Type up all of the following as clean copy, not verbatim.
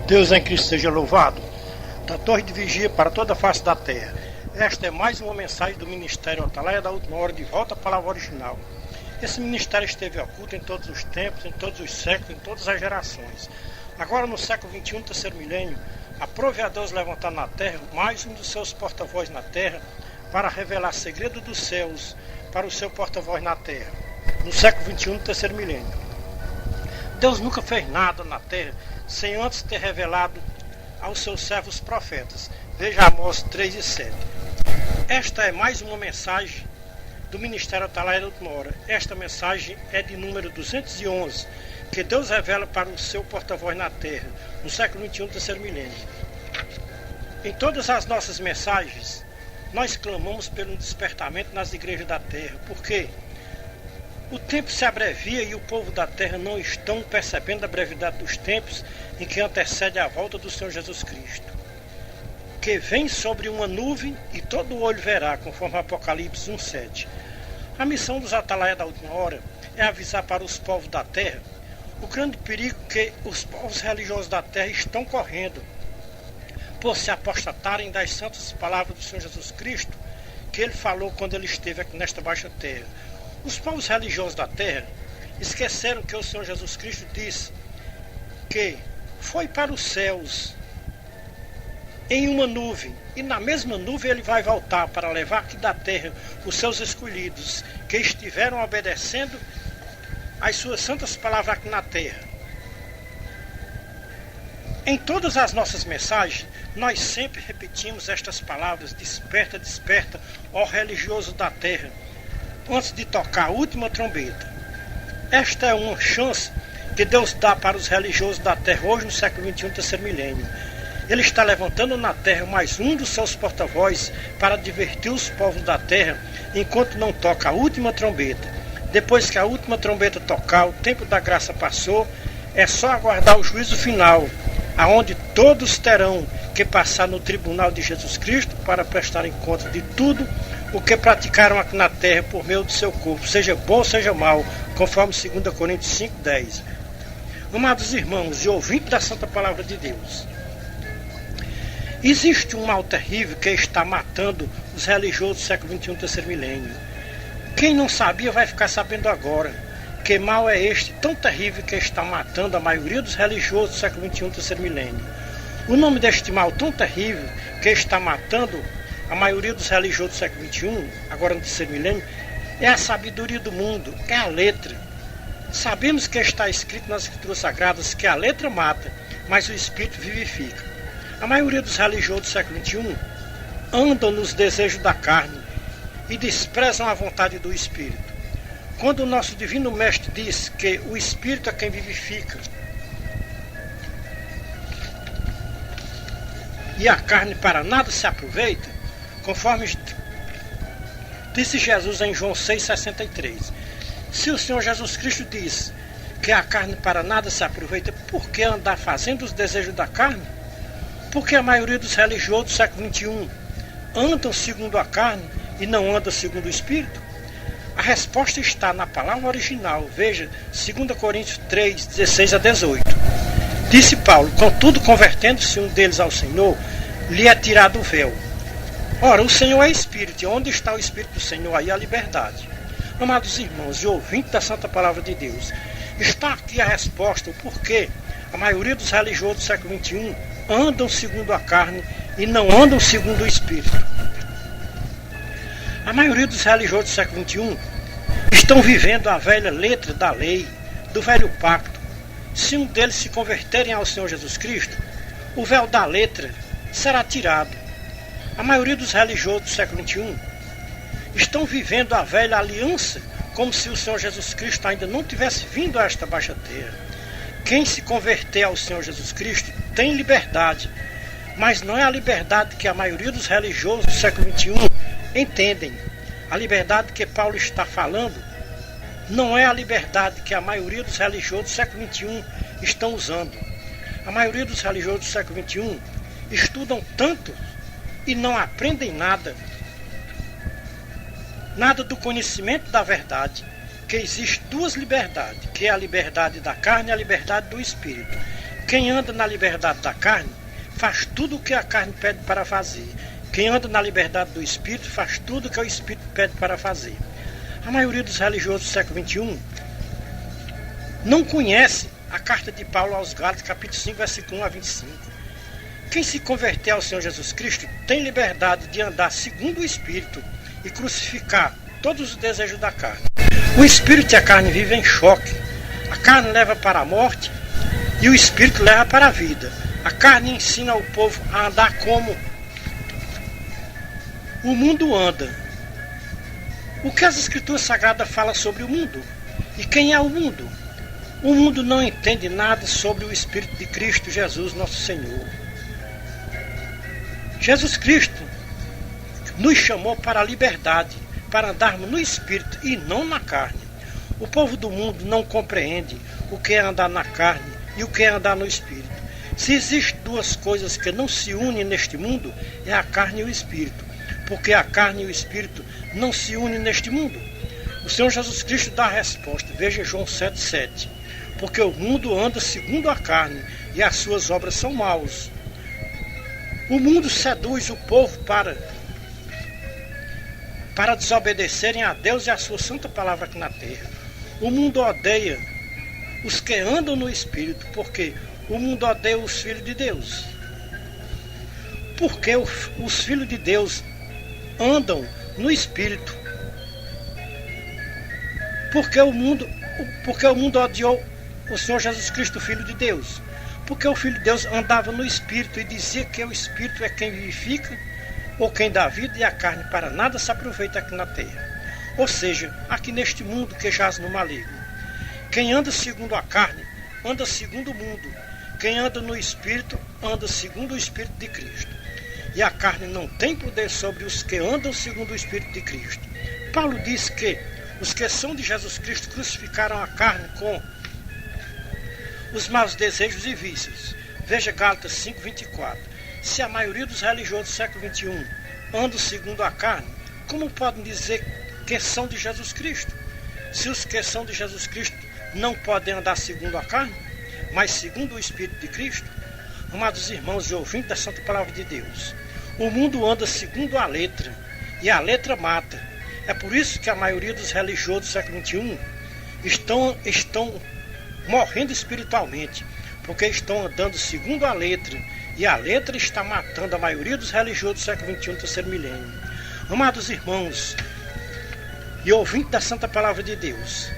Deus em Cristo seja louvado. Da torre de vigia para toda a face da terra. Esta é mais uma mensagem do Ministério Atalaia da Última Hora, de volta à palavra original. Esse ministério esteve oculto em todos os tempos, em todos os séculos, em todas as gerações. Agora, no século XXI, terceiro milênio, aprove a Deus levantar na terra mais um dos seus porta-voz na terra para revelar segredo dos céus para o seu porta-voz na terra. No século XXI, terceiro milênio. Deus nunca fez nada na terra sem antes ter revelado aos seus servos profetas. Veja Amós 3 e 7. Esta é mais uma mensagem do Ministério Atalaia da Última Hora. Esta mensagem é de número 211, que Deus revela para o seu porta-voz na terra, no século XXI, terceiro milênio. Em todas as nossas mensagens, nós clamamos pelo despertamento nas igrejas da terra, porque o tempo se abrevia e o povo da terra não estão percebendo a brevidade dos tempos em que antecede a volta do Senhor Jesus Cristo, que vem sobre uma nuvem e todo olho verá, conforme Apocalipse 1:7. A missão dos Atalaia da Última Hora é avisar para os povos da terra o grande perigo que os povos religiosos da terra estão correndo por se apostatarem das santas palavras do Senhor Jesus Cristo, que ele falou quando ele esteve aqui nesta baixa terra. Os povos religiosos da terra esqueceram que o Senhor Jesus Cristo disse que foi para os céus em uma nuvem, e na mesma nuvem ele vai voltar para levar aqui da terra os seus escolhidos, que estiveram obedecendo às suas santas palavras aqui na terra. Em todas as nossas mensagens, nós sempre repetimos estas palavras: desperta, desperta, ó religioso da terra, antes de tocar a última trombeta. Esta é uma chance que Deus dá para os religiosos da terra hoje, no século XXI, terceiro milênio. Ele está levantando na terra mais um dos seus porta-vozes para divertir os povos da terra enquanto não toca a última trombeta. Depois que a última trombeta tocar, o tempo da graça passou, é só aguardar o juízo final, aonde todos terão que passar no tribunal de Jesus Cristo para prestarem conta de tudo o que praticaram aqui na terra por meio do seu corpo, seja bom, seja mal, conforme 2 Coríntios 5:10. Amados irmãos e ouvintes da Santa Palavra de Deus, existe um mal terrível que está matando os religiosos do século XXI, terceiro milênio. Quem não sabia vai ficar sabendo agora. Que mal é este tão terrível que está matando a maioria dos religiosos do século XXI, terceiro milênio? O nome deste mal tão terrível que está matando a maioria dos religiosos do século XXI, agora no terceiro milênio, é a sabedoria do mundo, é a letra. Sabemos que está escrito nas Escrituras Sagradas que a letra mata, mas o Espírito vivifica. A maioria dos religiosos do século XXI andam nos desejos da carne e desprezam a vontade do Espírito. Quando o nosso Divino Mestre diz que o Espírito é quem vivifica e a carne para nada se aproveita, conforme disse Jesus em João 6,63. Se o Senhor Jesus Cristo diz que a carne para nada se aproveita, por que andar fazendo os desejos da carne? Porque a maioria dos religiosos do século XXI andam segundo a carne e não andam segundo o Espírito? A resposta está na palavra original. Veja, 2 Coríntios 3, 16 a 18. Disse Paulo: contudo, convertendo-se um deles ao Senhor, lhe é tirado o véu. Ora, o Senhor é Espírito, e onde está o Espírito do Senhor, aí a liberdade. Amados irmãos e ouvintes da Santa Palavra de Deus, está aqui a resposta, o porquê a maioria dos religiosos do século XXI andam segundo a carne e não andam segundo o Espírito. A maioria dos religiosos do século XXI estão vivendo a velha letra da lei, do velho pacto. Se um deles se converterem ao Senhor Jesus Cristo, o véu da letra será tirado. A maioria dos religiosos do século XXI estão vivendo a velha aliança, como se o Senhor Jesus Cristo ainda não tivesse vindo a esta baixa terra. Quem se converter ao Senhor Jesus Cristo tem liberdade, mas não é a liberdade que a maioria dos religiosos do século XXI entendem. A liberdade que Paulo está falando não é a liberdade que a maioria dos religiosos do século XXI estão usando. A maioria dos religiosos do século XXI estudam tanto e não aprendem nada do conhecimento da verdade, que existe duas liberdades, que é a liberdade da carne e a liberdade do espírito. Quem anda na liberdade da carne, faz tudo o que a carne pede para fazer. Quem anda na liberdade do Espírito, faz tudo o que o Espírito pede para fazer. A maioria dos religiosos do século XXI não conhece a carta de Paulo aos Gálatas, capítulo 5, versículo 1 a 25. Quem se converter ao Senhor Jesus Cristo tem liberdade de andar segundo o Espírito e crucificar todos os desejos da carne. O Espírito e a carne vivem em choque. A carne leva para a morte e o Espírito leva para a vida. A carne ensina o povo a andar como o mundo anda. O que as Escrituras Sagradas falam sobre o mundo? E quem é o mundo? O mundo não entende nada sobre o Espírito de Cristo Jesus, nosso Senhor. Jesus Cristo nos chamou para a liberdade, para andarmos no Espírito e não na carne. O povo do mundo não compreende o que é andar na carne e o que é andar no Espírito. Se existem duas coisas que não se unem neste mundo, é a carne e o Espírito. Porque a carne e o Espírito não se unem neste mundo. O Senhor Jesus Cristo dá a resposta. Veja João 7,7. Porque o mundo anda segundo a carne e as suas obras são maus. O mundo seduz o povo para desobedecerem a Deus e a sua santa palavra aqui na terra. O mundo odeia os que andam no Espírito, porque o mundo odeia os filhos de Deus. Porque os filhos de Deus andam no Espírito. Porque o mundo odiou o Senhor Jesus Cristo, Filho de Deus. Porque o Filho de Deus andava no Espírito e dizia que o Espírito é quem vivifica ou quem dá vida, e a carne para nada se aproveita aqui na terra. Ou seja, aqui neste mundo que jaz no maligno. Quem anda segundo a carne, anda segundo o mundo. Quem anda no Espírito, anda segundo o Espírito de Cristo. E a carne não tem poder sobre os que andam segundo o Espírito de Cristo. Paulo diz que os que são de Jesus Cristo crucificaram a carne com os maus desejos e vícios. Veja Gálatas 5,24. Se a maioria dos religiosos do século XXI andam segundo a carne, como podem dizer que são de Jesus Cristo? Se os que são de Jesus Cristo não podem andar segundo a carne, mas segundo o Espírito de Cristo? Amados irmãos e ouvintes da Santa Palavra de Deus, o mundo anda segundo a letra, e a letra mata. É por isso que a maioria dos religiosos do século XXI estão morrendo espiritualmente, porque estão andando segundo a letra, e a letra está matando a maioria dos religiosos do século XXI, terceiro milênio. Amados irmãos e ouvintes da Santa Palavra de Deus,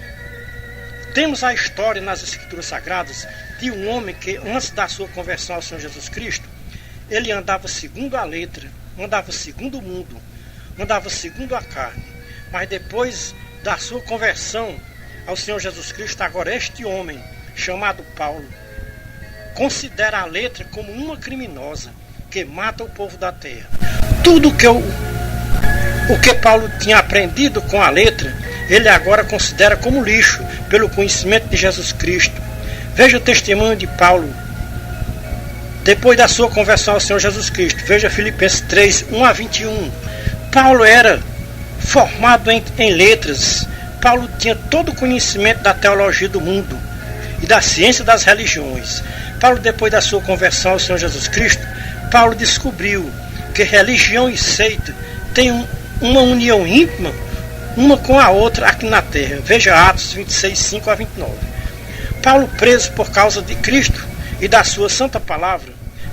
temos a história nas Escrituras Sagradas de um homem que, antes da sua conversão ao Senhor Jesus Cristo, ele andava segundo a letra, andava segundo o mundo, andava segundo a carne. Mas depois da sua conversão ao Senhor Jesus Cristo, agora este homem, chamado Paulo, considera a letra como uma criminosa que mata o povo da terra. Tudo o que Paulo tinha aprendido com a letra, ele agora considera como lixo, pelo conhecimento de Jesus Cristo. Veja o testemunho de Paulo, depois da sua conversão ao Senhor Jesus Cristo. Veja Filipenses 3, 1 a 21. Paulo era formado em letras. Paulo tinha todo o conhecimento da teologia do mundo e da ciência das religiões. Paulo, depois da sua conversão ao Senhor Jesus Cristo, Paulo descobriu que religião e seita têm uma união íntima uma com a outra aqui na terra. Veja Atos 26, 5 a 29. Paulo, preso por causa de Cristo e da sua santa palavra,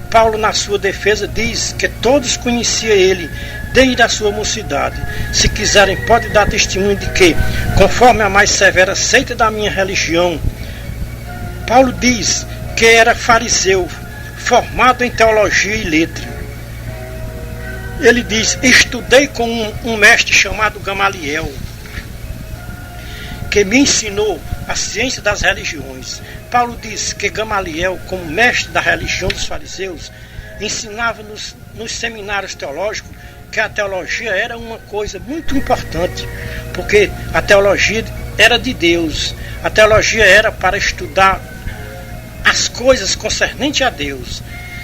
Paulo, na sua defesa, diz que todos conheciam ele desde a sua mocidade. Se quiserem, pode dar testemunho de que, conforme a mais severa seita da minha religião, Paulo diz que era fariseu, formado em teologia e letra. Ele diz: estudei com um mestre chamado Gamaliel, que me ensinou a ciência das religiões. Paulo diz que Gamaliel, como mestre da religião dos fariseus, ensinava nos seminários teológicos que a teologia era uma coisa muito importante, porque a teologia era de Deus. A teologia era para estudar as coisas concernentes a Deus.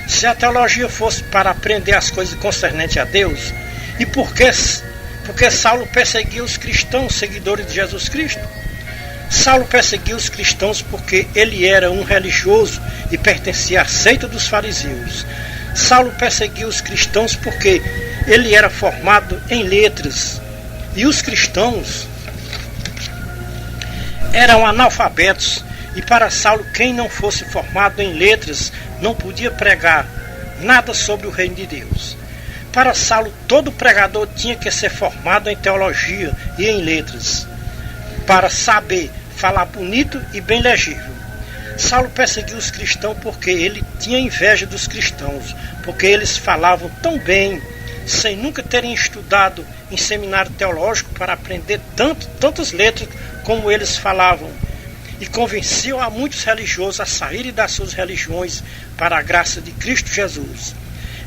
Se a teologia fosse para aprender as coisas concernentes a Deus, e por que Saulo perseguia os cristãos, seguidores de Jesus Cristo? Saulo perseguia os cristãos porque ele era um religioso e pertencia à seita dos fariseus. Saulo perseguia os cristãos porque ele era formado em letras e os cristãos eram analfabetos, e para Saulo quem não fosse formado em letras não podia pregar nada sobre o reino de Deus. Para Saulo todo pregador tinha que ser formado em teologia e em letras, para saber falar bonito e bem legível. Saulo perseguiu os cristãos porque ele tinha inveja dos cristãos, porque eles falavam tão bem, sem nunca terem estudado em seminário teológico para aprender tantas letras como eles falavam, e convenciam a muitos religiosos a saírem das suas religiões para a graça de Cristo Jesus.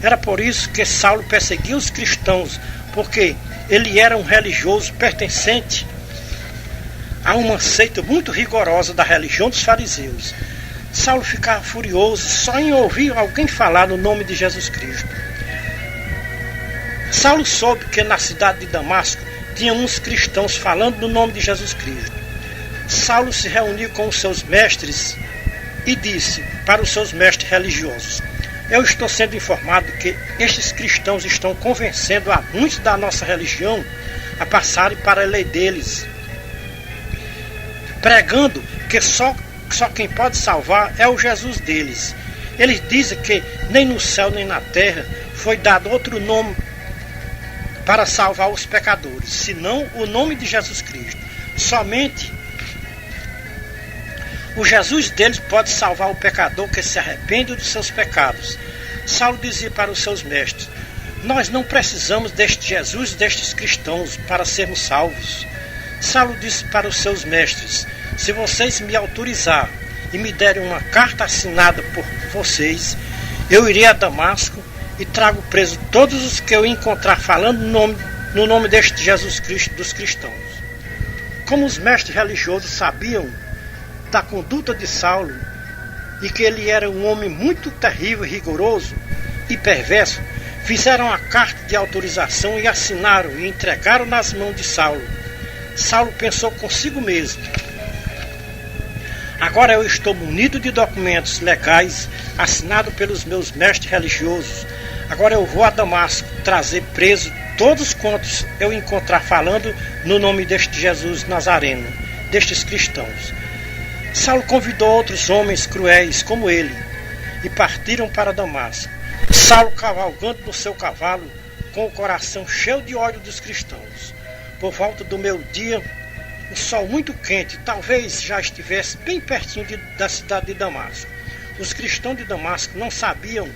Era por isso que Saulo perseguia os cristãos, porque ele era um religioso pertencente a uma seita muito rigorosa da religião dos fariseus. Saulo ficava furioso só em ouvir alguém falar no nome de Jesus Cristo. Saulo soube que na cidade de Damasco tinha uns cristãos falando no nome de Jesus Cristo. Saulo se reuniu com os seus mestres e disse para os seus mestres religiosos: eu estou sendo informado que estes cristãos estão convencendo a muitos da nossa religião a passarem para a lei deles, pregando que só quem pode salvar é o Jesus deles. Eles dizem que nem no céu nem na terra foi dado outro nome para salvar os pecadores, senão o nome de Jesus Cristo. Somente o Jesus deles pode salvar o pecador que se arrepende dos seus pecados. Saulo dizia para os seus mestres: nós não precisamos deste Jesus, destes cristãos, para sermos salvos. Saulo disse para os seus mestres: se vocês me autorizar e me derem uma carta assinada por vocês, eu irei a Damasco e trago preso todos os que eu encontrar falando no nome deste Jesus Cristo dos cristãos. Como os mestres religiosos sabiam da conduta de Saulo e que ele era um homem muito terrível, rigoroso e perverso, fizeram a carta de autorização e assinaram e entregaram nas mãos de Saulo. Saulo pensou consigo mesmo: agora eu estou munido de documentos legais assinados pelos meus mestres religiosos. Agora eu vou a Damasco trazer preso todos quantos eu encontrar falando no nome deste Jesus Nazareno, destes cristãos. Saulo convidou outros homens cruéis como ele e partiram para Damasco. Saulo cavalgando no seu cavalo, com o coração cheio de ódio dos cristãos. Por volta do meio-dia, o sol muito quente talvez já estivesse bem pertinho da cidade de Damasco. Os cristãos de Damasco não sabiam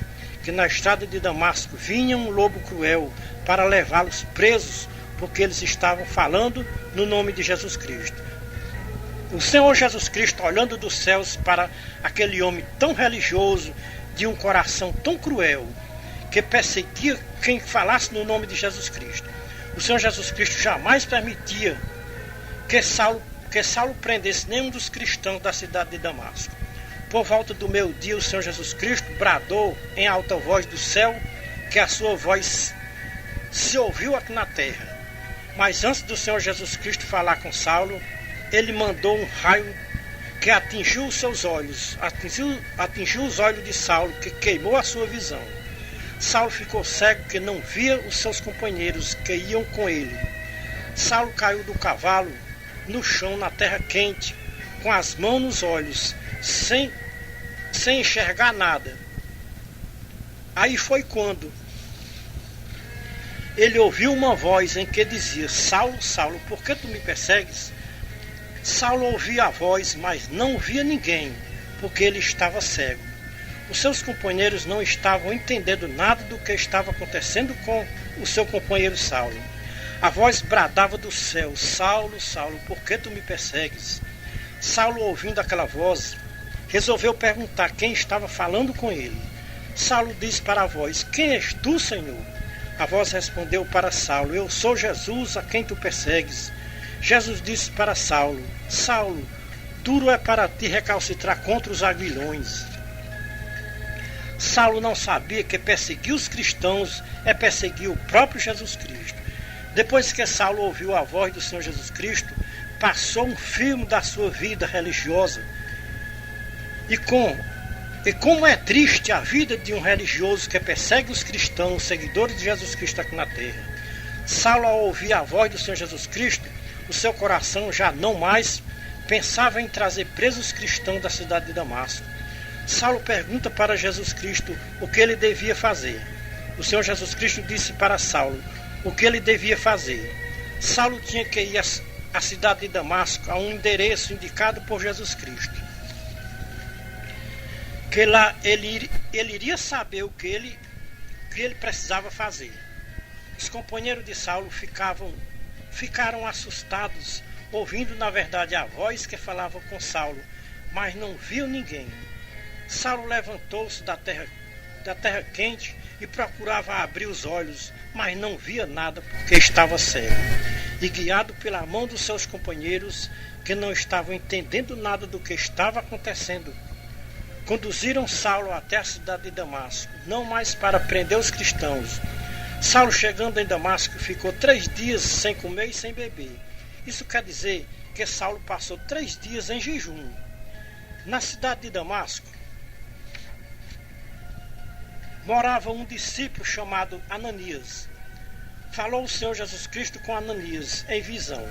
que na estrada de Damasco vinha um lobo cruel para levá-los presos, porque eles estavam falando no nome de Jesus Cristo. O Senhor Jesus Cristo, olhando dos céus para aquele homem tão religioso, de um coração tão cruel, que perseguia quem falasse no nome de Jesus Cristo, o Senhor Jesus Cristo jamais permitia que Saulo prendesse nenhum dos cristãos da cidade de Damasco. Por volta do meio-dia, o Senhor Jesus Cristo bradou em alta voz do céu, que a sua voz se ouviu aqui na terra. Mas antes do Senhor Jesus Cristo falar com Saulo, ele mandou um raio que atingiu os seus olhos, atingiu os olhos de Saulo, que queimou a sua visão. Saulo ficou cego, que não via os seus companheiros que iam com ele. Saulo caiu do cavalo no chão, na terra quente, com as mãos nos olhos, sem enxergar nada. Aí foi quando ele ouviu uma voz em que dizia: Saulo, Saulo, por que tu me persegues? Saulo ouvia a voz, mas não via ninguém, porque ele estava cego. Os seus companheiros não estavam entendendo nada do que estava acontecendo com o seu companheiro Saulo. A voz bradava do céu: Saulo, Saulo, por que tu me persegues? Saulo, ouvindo aquela voz, resolveu perguntar quem estava falando com ele. Saulo disse para a voz: quem és tu, Senhor? A voz respondeu para Saulo: eu sou Jesus, a quem tu persegues. Jesus disse para Saulo: Saulo, duro é para ti recalcitrar contra os aguilhões. Saulo não sabia que perseguir os cristãos é perseguir o próprio Jesus Cristo. Depois que Saulo ouviu a voz do Senhor Jesus Cristo, passou um filme da sua vida religiosa. E como é triste a vida de um religioso que persegue os cristãos, seguidores de Jesus Cristo aqui na terra. Saulo, ao ouvir a voz do Senhor Jesus Cristo, o seu coração já não mais pensava em trazer presos cristãos da cidade de Damasco. Saulo pergunta para Jesus Cristo o que ele devia fazer. O Senhor Jesus Cristo disse para Saulo o que ele devia fazer. Saulo tinha que ir à cidade de Damasco, a um endereço indicado por Jesus Cristo. Que lá ele iria saber o que ele precisava fazer. Os companheiros de Saulo ficaram assustados, ouvindo na verdade a voz que falava com Saulo, mas não viu ninguém. Saulo levantou-se da terra quente e procurava abrir os olhos, mas não via nada porque estava cego. E guiado pela mão dos seus companheiros, que não estavam entendendo nada do que estava acontecendo, conduziram Saulo até a cidade de Damasco, não mais para prender os cristãos. Saulo, chegando em Damasco, ficou 3 dias sem comer e sem beber. Isso quer dizer que Saulo passou 3 dias em jejum. Na cidade de Damasco morava um discípulo chamado Ananias. Falou o Senhor Jesus Cristo com Ananias em visão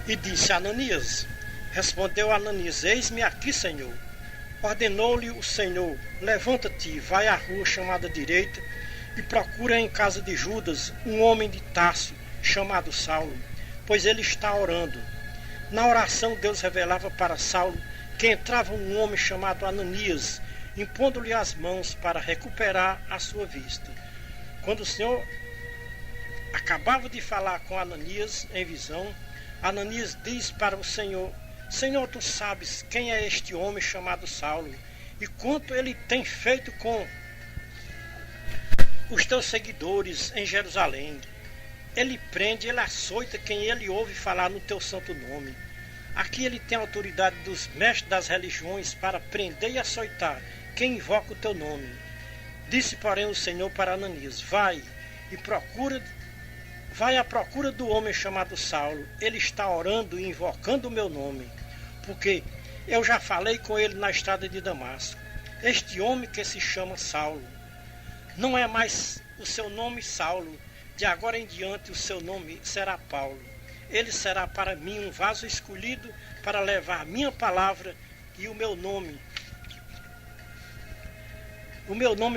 e disse: Ananias. Respondeu Ananias: Eis-me aqui, Senhor. Ordenou-lhe o Senhor: Levanta-te, vai à rua chamada direita e procura em casa de Judas um homem de Tarso chamado Saulo, pois ele está orando. Na oração Deus revelava para Saulo que entrava um homem chamado Ananias, impondo-lhe as mãos para recuperar a sua vista. Quando o Senhor acabava de falar com Ananias em visão, Ananias diz para o Senhor: Senhor, tu sabes quem é este homem chamado Saulo e quanto ele tem feito com os teus seguidores em Jerusalém. Ele prende, ele açoita quem ele ouve falar no teu santo nome. Aqui ele tem a autoridade dos mestres das religiões para prender e açoitar quem invoca o teu nome. Disse, porém, o Senhor para Ananias: Vai à procura do homem chamado Saulo. Ele está orando e invocando o meu nome, porque eu já falei com ele na estrada de Damasco. Este homem que se chama Saulo não é mais o seu nome Saulo. De agora em diante o seu nome será Paulo. Ele será para mim um vaso escolhido para levar a minha palavra e o meu nome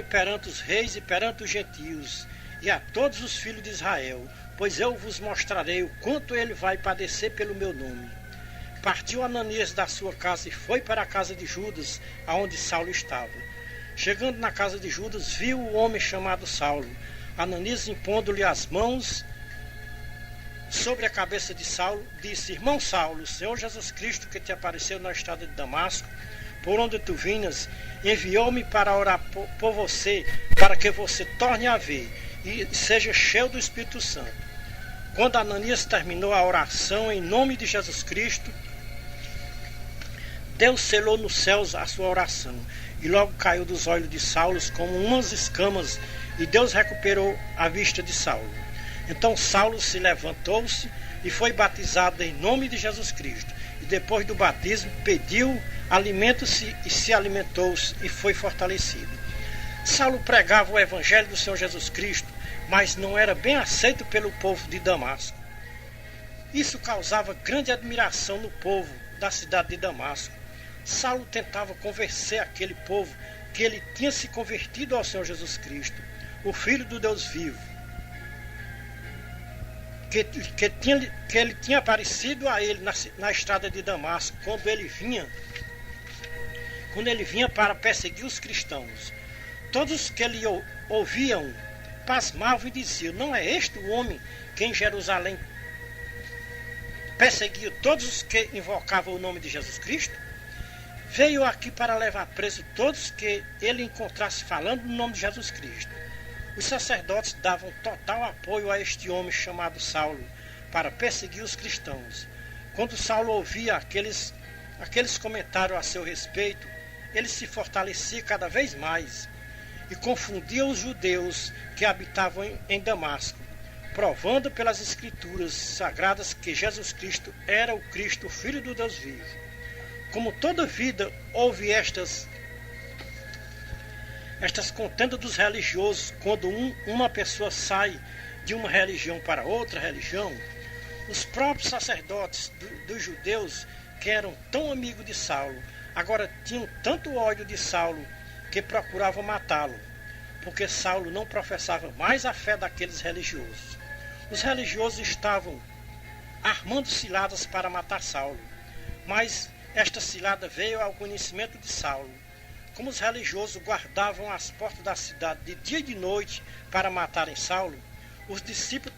perante os reis e perante os gentios e a todos os filhos de Israel, pois eu vos mostrarei o quanto ele vai padecer pelo meu nome. Partiu Ananias da sua casa e foi para a casa de Judas, aonde Saulo estava. Chegando na casa de Judas, viu o homem chamado Saulo. Ananias, impondo-lhe as mãos sobre a cabeça de Saulo, disse: Irmão Saulo, o Senhor Jesus Cristo, que te apareceu na estrada de Damasco, por onde tu vinhas, enviou-me para orar por você, para que você torne a ver e seja cheio do Espírito Santo. Quando Ananias terminou a oração em nome de Jesus Cristo, Deus selou nos céus a sua oração, e logo caiu dos olhos de Saulo como umas escamas, e Deus recuperou a vista de Saulo. Então Saulo se levantou-se e foi batizado em nome de Jesus Cristo. E depois do batismo pediu alimento-se e se alimentou-se e foi fortalecido. Saulo pregava o evangelho do Senhor Jesus Cristo, mas não era bem aceito pelo povo de Damasco. Isso causava grande admiração no povo da cidade de Damasco. Saulo tentava convencer aquele povo que ele tinha se convertido ao Senhor Jesus Cristo, o Filho do Deus vivo, que ele tinha aparecido a ele na estrada de Damasco, quando ele vinha para perseguir os cristãos. Todos que ele ouviam pasmavam e diziam: Não é este o homem que em Jerusalém perseguia todos os que invocavam o nome de Jesus Cristo? Veio aqui para levar preso todos que ele encontrasse falando no nome de Jesus Cristo. Os sacerdotes davam total apoio a este homem chamado Saulo para perseguir os cristãos. Quando Saulo ouvia aqueles comentários a seu respeito, ele se fortalecia cada vez mais e confundia os judeus que habitavam em Damasco, provando pelas escrituras sagradas que Jesus Cristo era o Cristo, o Filho do Deus vivo. Como toda vida houve estas contendas dos religiosos, quando uma pessoa sai de uma religião para outra religião, os próprios sacerdotes dos judeus, que eram tão amigos de Saulo, agora tinham tanto ódio de Saulo que procuravam matá-lo, porque Saulo não professava mais a fé daqueles religiosos. Os religiosos estavam armando ciladas para matar Saulo, mas esta cilada veio ao conhecimento de Saulo. Como os religiosos guardavam as portas da cidade de dia e de noite para matarem Saulo, os discípulos,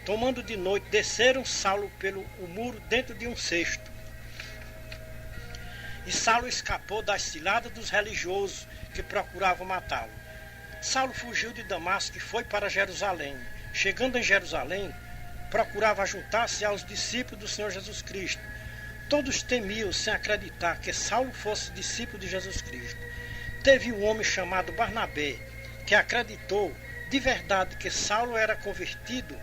tomando de noite, desceram Saulo pelo muro dentro de um cesto. E Saulo escapou das ciladas dos religiosos que procuravam matá-lo. Saulo fugiu de Damasco e foi para Jerusalém. Chegando em Jerusalém, procurava juntar-se aos discípulos do Senhor Jesus Cristo. Todos temiam sem acreditar que Saulo fosse discípulo de Jesus Cristo. Teve um homem chamado Barnabé, que acreditou de verdade que Saulo era convertido,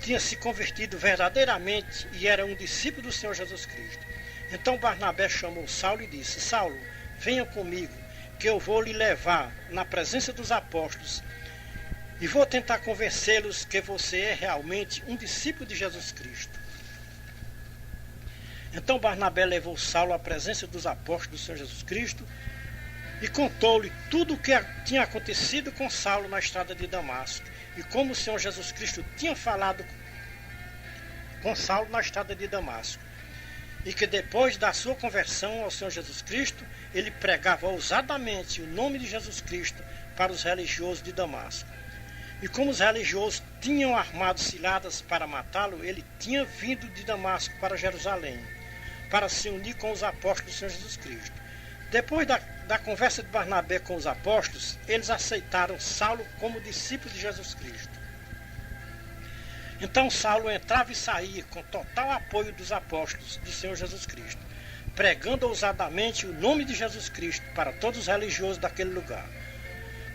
tinha se convertido verdadeiramente e era um discípulo do Senhor Jesus Cristo. Então Barnabé chamou Saulo e disse: Saulo, venha comigo, que eu vou lhe levar na presença dos apóstolos e vou tentar convencê-los que você é realmente um discípulo de Jesus Cristo. Então Barnabé levou Saulo à presença dos apóstolos do Senhor Jesus Cristo e contou-lhe tudo o que tinha acontecido com Saulo na estrada de Damasco e como o Senhor Jesus Cristo tinha falado com Saulo na estrada de Damasco, e que depois da sua conversão ao Senhor Jesus Cristo, ele pregava ousadamente o nome de Jesus Cristo para os religiosos de Damasco. E como os religiosos tinham armado ciladas para matá-lo, ele tinha vindo de Damasco para Jerusalém, para se unir com os apóstolos do Senhor Jesus Cristo. Depois da conversa de Barnabé com os apóstolos, eles aceitaram Saulo como discípulo de Jesus Cristo. Então Saulo entrava e saía com total apoio dos apóstolos do Senhor Jesus Cristo, pregando ousadamente o nome de Jesus Cristo para todos os religiosos daquele lugar.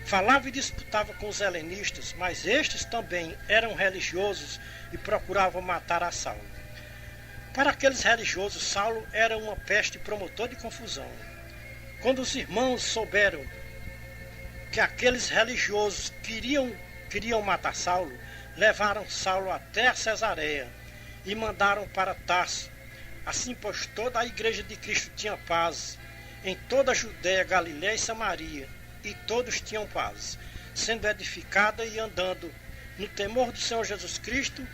Falava e disputava com os helenistas, mas estes também eram religiosos e procuravam matar a Saulo. Para aqueles religiosos, Saulo era uma peste promotor de confusão. Quando os irmãos souberam que aqueles religiosos queriam matar Saulo, levaram Saulo até a Cesareia e mandaram para Tarso. Assim, pois, toda a igreja de Cristo tinha paz em toda a Judéia, Galiléia e Samaria, e todos tinham paz, sendo edificada e andando no temor do Senhor Jesus Cristo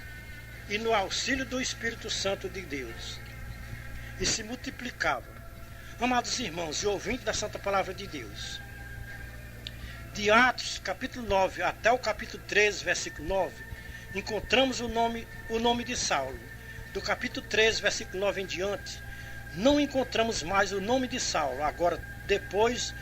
e no auxílio do Espírito Santo de Deus. E se multiplicava. Amados irmãos e ouvintes da Santa Palavra de Deus, de Atos, capítulo 9 até o capítulo 13, versículo 9, encontramos o nome de Saulo. Do capítulo 13, versículo 9 em diante, não encontramos mais o nome de Saulo. Agora, depois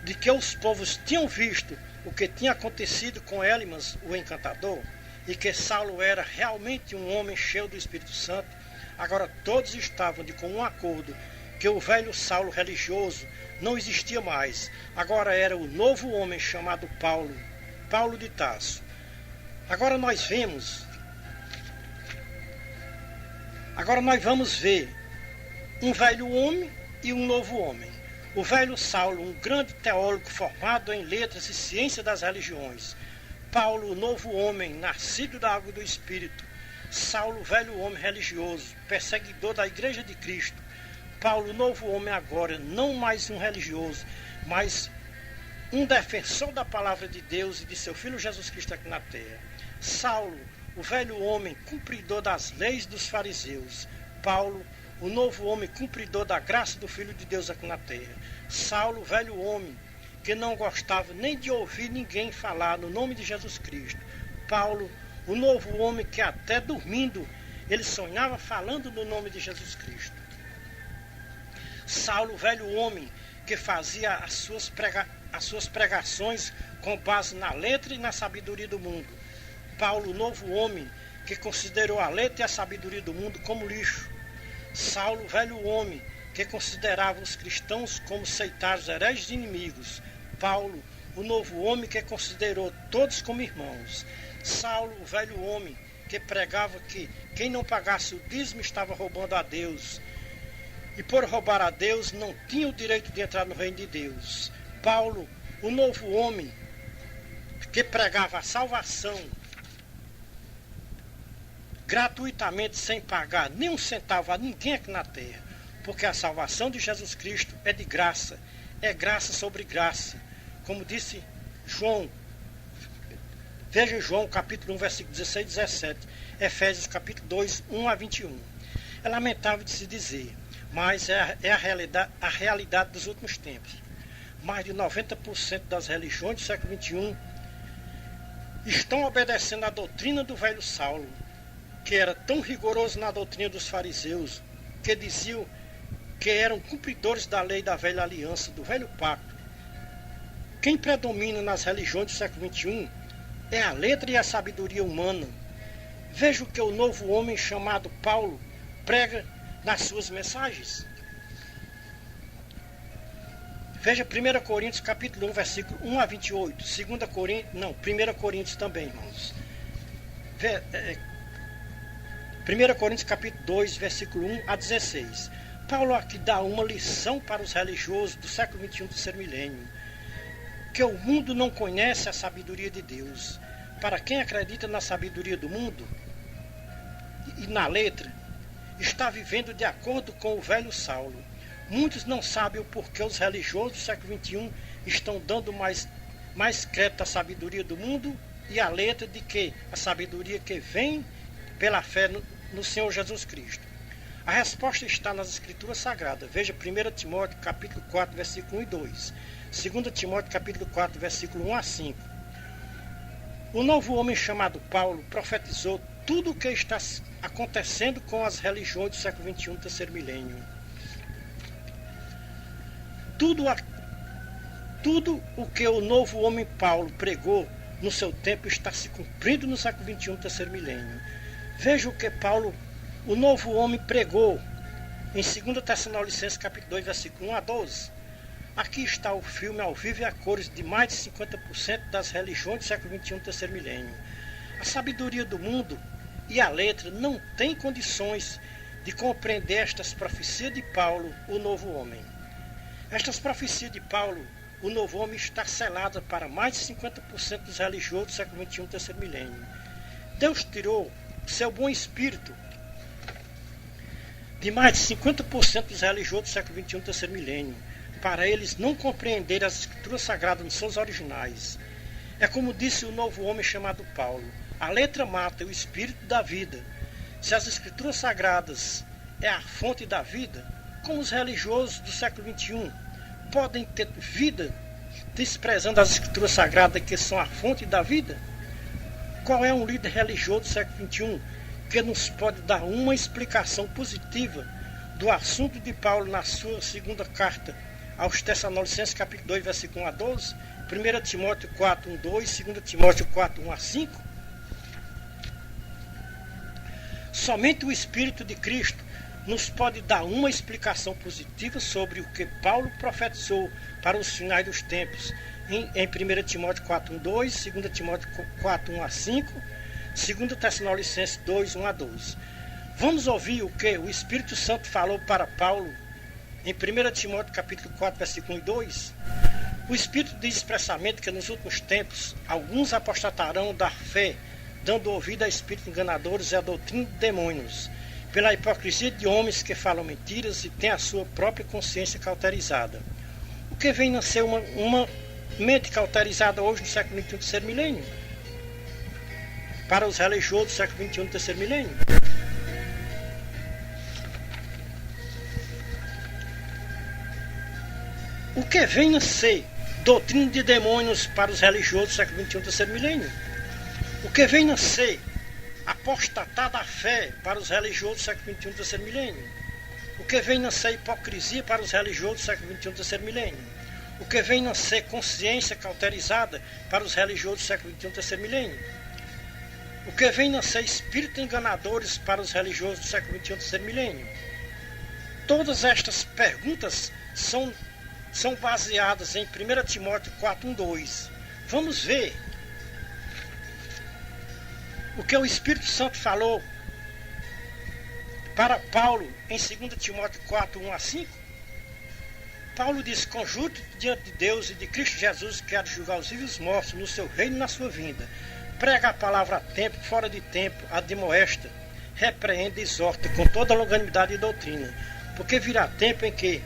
de que os povos tinham visto o que tinha acontecido com Elimas, o encantador, e que Saulo era realmente um homem cheio do Espírito Santo, agora todos estavam de comum acordo que o velho Saulo religioso não existia mais. Agora era o novo homem chamado Paulo de Tarso. Agora nós vamos ver um velho homem e um novo homem. O velho Saulo, um grande teólogo formado em letras e ciência das religiões. Paulo, o novo homem, nascido da água do Espírito. Saulo, o velho homem religioso, perseguidor da igreja de Cristo. Paulo, o novo homem agora, não mais um religioso, mas um defensor da palavra de Deus e de seu Filho Jesus Cristo aqui na terra. Saulo, o velho homem, cumpridor das leis dos fariseus. Paulo, o novo homem, cumpridor da graça do Filho de Deus aqui na terra. Saulo, o velho homem, que não gostava nem de ouvir ninguém falar no nome de Jesus Cristo. Paulo, o novo homem, que até dormindo, ele sonhava falando no nome de Jesus Cristo. Saulo, o velho homem, que fazia as suas pregações com base na letra e na sabedoria do mundo. Paulo, o novo homem, que considerou a letra e a sabedoria do mundo como lixo. Saulo, o velho homem, que considerava os cristãos como seitados hereges e inimigos. Paulo, o novo homem que considerou todos como irmãos. Saulo, o velho homem, que pregava que quem não pagasse o dízimo estava roubando a Deus. E por roubar a Deus não tinha o direito de entrar no reino de Deus. Paulo, o novo homem, que pregava a salvação gratuitamente, sem pagar nem um centavo a ninguém aqui na terra. Porque a salvação de Jesus Cristo é de graça, é graça sobre graça. Como disse João, veja João capítulo 1, versículo 16 e 17, Efésios capítulo 2, 1 a 21. É lamentável de se dizer, mas é a realidade dos últimos tempos. Mais de 90% das religiões do século XXI estão obedecendo à doutrina do velho Saulo, que era tão rigoroso na doutrina dos fariseus, que diziam que eram cumpridores da lei da velha aliança, do velho pacto. Quem predomina nas religiões do século XXI é a letra e a sabedoria humana. Veja o que o novo homem chamado Paulo prega nas suas mensagens. Veja 1 Coríntios capítulo 1, versículo 1 a 28. 1 Coríntios também, irmãos. 1 Coríntios capítulo 2, versículo 1 a 16. Paulo aqui dá uma lição para os religiosos do século XXI do terceiro milênio, que o mundo não conhece a sabedoria de Deus. Para quem acredita na sabedoria do mundo e na letra, está vivendo de acordo com o velho Saulo. Muitos não sabem o porquê os religiosos do século XXI estão dando mais crédito à sabedoria do mundo e à letra de que a sabedoria que vem pela fé no Senhor Jesus Cristo. A resposta está nas Escrituras Sagradas. Veja 1 Timóteo capítulo 4, versículo 1 e 2. 2 Timóteo capítulo 4, versículo 1 a 5. O novo homem chamado Paulo profetizou tudo o que está acontecendo com as religiões do século XXI do terceiro milênio. Tudo o que o novo homem Paulo pregou no seu tempo está se cumprindo no século XXI do terceiro milênio. Veja o que Paulo, o novo homem, pregou em 2 Tessalonicenses capítulo 2, versículo 1 a 12. Aqui está o filme ao vivo e a cores de mais de 50% das religiões do século XXI do terceiro milênio. A sabedoria do mundo e a letra não têm condições de compreender estas profecias de Paulo, o novo homem. Estas profecias de Paulo, o novo homem, está selada para mais de 50% dos religiosos do século XXI do terceiro milênio. Deus tirou seu bom espírito de mais de 50% dos religiosos do século XXI do terceiro milênio, para eles não compreenderem as Escrituras Sagradas nos seus originais. É como disse o novo homem chamado Paulo: a letra mata, o espírito da vida. Se as Escrituras Sagradas é a fonte da vida, como os religiosos do século XXI podem ter vida desprezando as Escrituras Sagradas, que são a fonte da vida? Qual é um líder religioso do século XXI que nos pode dar uma explicação positiva do assunto de Paulo na sua segunda carta aos Tessalonicenses, capítulo 2, versículo 1 a 12, 1 Timóteo 4, 1 a 2, 2 Timóteo 4, 1 a 5? Somente o Espírito de Cristo nos pode dar uma explicação positiva sobre o que Paulo profetizou para os finais dos tempos em 1 Timóteo 4, 1 a 2, 2 Timóteo 4, 1 a 5, 2 Tessalonicenses 2, 1 a 12. Vamos ouvir o que o Espírito Santo falou para Paulo em 1 Timóteo capítulo 4, versículo 1 e 2. O Espírito diz expressamente que nos últimos tempos alguns apostatarão da fé, dando ouvido a espíritos enganadores e a doutrina de demônios, pela hipocrisia de homens que falam mentiras e têm a sua própria consciência cauterizada. O que vem a ser uma mente cauterizada hoje no século XXI do terceiro milênio? Para os religiosos do século XXI do terceiro milênio? O que vem a ser doutrina de demônios para os religiosos do século XXI do terceiro milênio? O que vem a ser apostatar da fé para os religiosos do século XXI do terceiro milênio? O que vem a ser hipocrisia para os religiosos do século XXI do terceiro milênio? O que vem a ser consciência cauterizada para os religiosos do século XXI do terceiro milênio? O que vem a ser espíritos enganadores para os religiosos do século XXI do terceiro milênio? Todas estas perguntas são são baseadas em 1 Timóteo 4:1-2. Vamos ver o que o Espírito Santo falou para Paulo em 2 Timóteo 4:1-5. Paulo diz: conjuro diante de Deus e de Cristo Jesus, que há de julgar os vivos e os mortos no seu reino e na sua vinda. Prega a palavra a tempo, fora de tempo, admoesta, repreende e exorta com toda longanimidade e doutrina. Porque virá tempo em que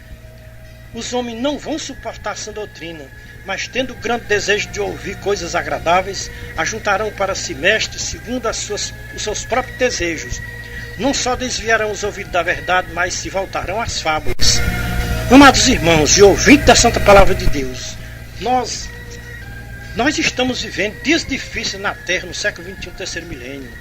os homens não vão suportar sã doutrina, mas tendo grande desejo de ouvir coisas agradáveis, ajuntarão para si mestres segundo os seus próprios desejos. Não só desviarão os ouvidos da verdade, mas se voltarão às fábulas. Amados irmãos e ouvintes da Santa Palavra de Deus, nós estamos vivendo dias difíceis na Terra no século XXI, terceiro milênio.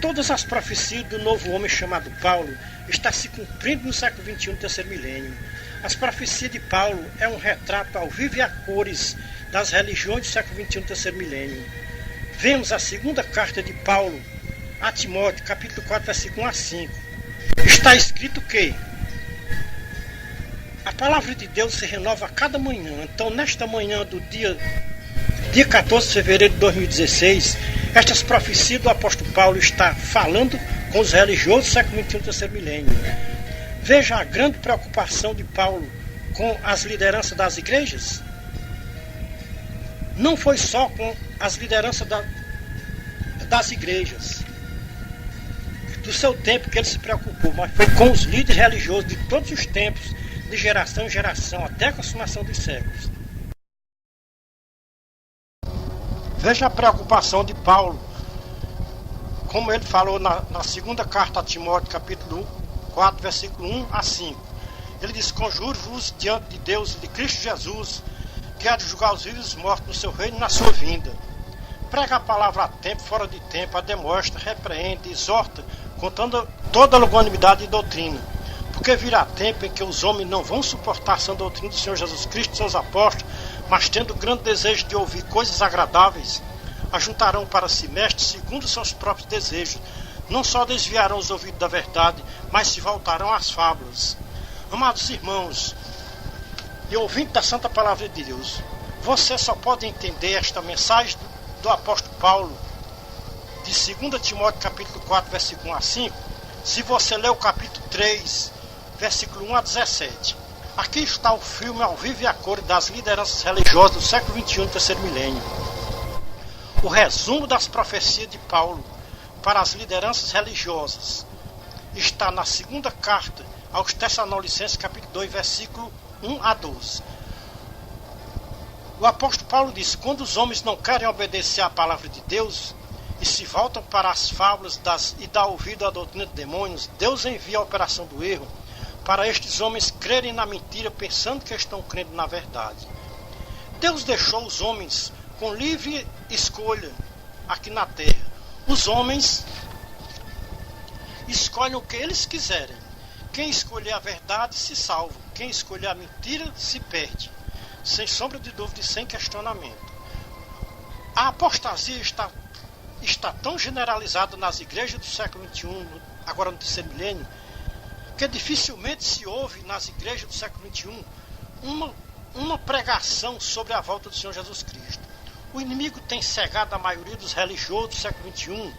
Todas as profecias do novo homem chamado Paulo estão se cumprindo no século XXI, terceiro milênio. As profecias de Paulo é um retrato ao vivo e a cores das religiões do século XXI, terceiro milênio. Vemos a segunda carta de Paulo a Timóteo, capítulo 4, versículo 1-5. Está escrito que a palavra de Deus se renova a cada manhã. Então, nesta manhã do dia 14 de fevereiro de 2016, estas profecias do apóstolo Paulo está falando com os religiosos do século XXI, terceiro milênio. Veja a grande preocupação de Paulo com as lideranças das igrejas. Não foi só com as lideranças das igrejas do seu tempo que ele se preocupou, mas foi com os líderes religiosos de todos os tempos, de geração em geração, até a consumação dos séculos. Veja a preocupação de Paulo, como ele falou na segunda carta a Timóteo, capítulo 4, versículo 1-5. Ele diz: conjuro-vos diante de Deus e de Cristo Jesus, que há de julgar os vivos e os mortos no seu reino e na sua vinda. Prega a palavra a tempo, fora de tempo, a demonstra, repreende, exorta, contando toda a longanimidade e doutrina. Porque virá tempo em que os homens não vão suportar a sã doutrina do Senhor Jesus Cristo e seus apóstolos, mas tendo grande desejo de ouvir coisas agradáveis, ajuntarão para si mestres segundo os seus próprios desejos. Não só desviarão os ouvidos da verdade, mas se voltarão às fábulas. Amados irmãos e ouvintes da Santa Palavra de Deus, você só pode entender esta mensagem do apóstolo Paulo de 2 Timóteo capítulo 4, versículo 1-5, se você ler o capítulo 3, versículo 1-17. Aqui está o filme ao vivo e a cor das lideranças religiosas do século XXI, terceiro milênio. O resumo das profecias de Paulo para as lideranças religiosas está na segunda carta aos Tessalonicenses, capítulo 2, versículo 1-12. O apóstolo Paulo diz: quando os homens não querem obedecer à palavra de Deus e se voltam para as fábulas e dão ouvido à doutrina de demônios, Deus envia a operação do erro para estes homens crerem na mentira, pensando que estão crendo na verdade. Deus deixou os homens com livre escolha aqui na terra. Os homens escolhem o que eles quiserem. Quem escolher a verdade se salva. Quem escolher a mentira se perde. Sem sombra de dúvida e sem questionamento. A apostasia está tão generalizada nas igrejas do século XXI, agora no terceiro milênio, que dificilmente se ouve nas igrejas do século XXI uma pregação sobre a volta do Senhor Jesus Cristo. O inimigo tem cegado a maioria dos religiosos do século XXI,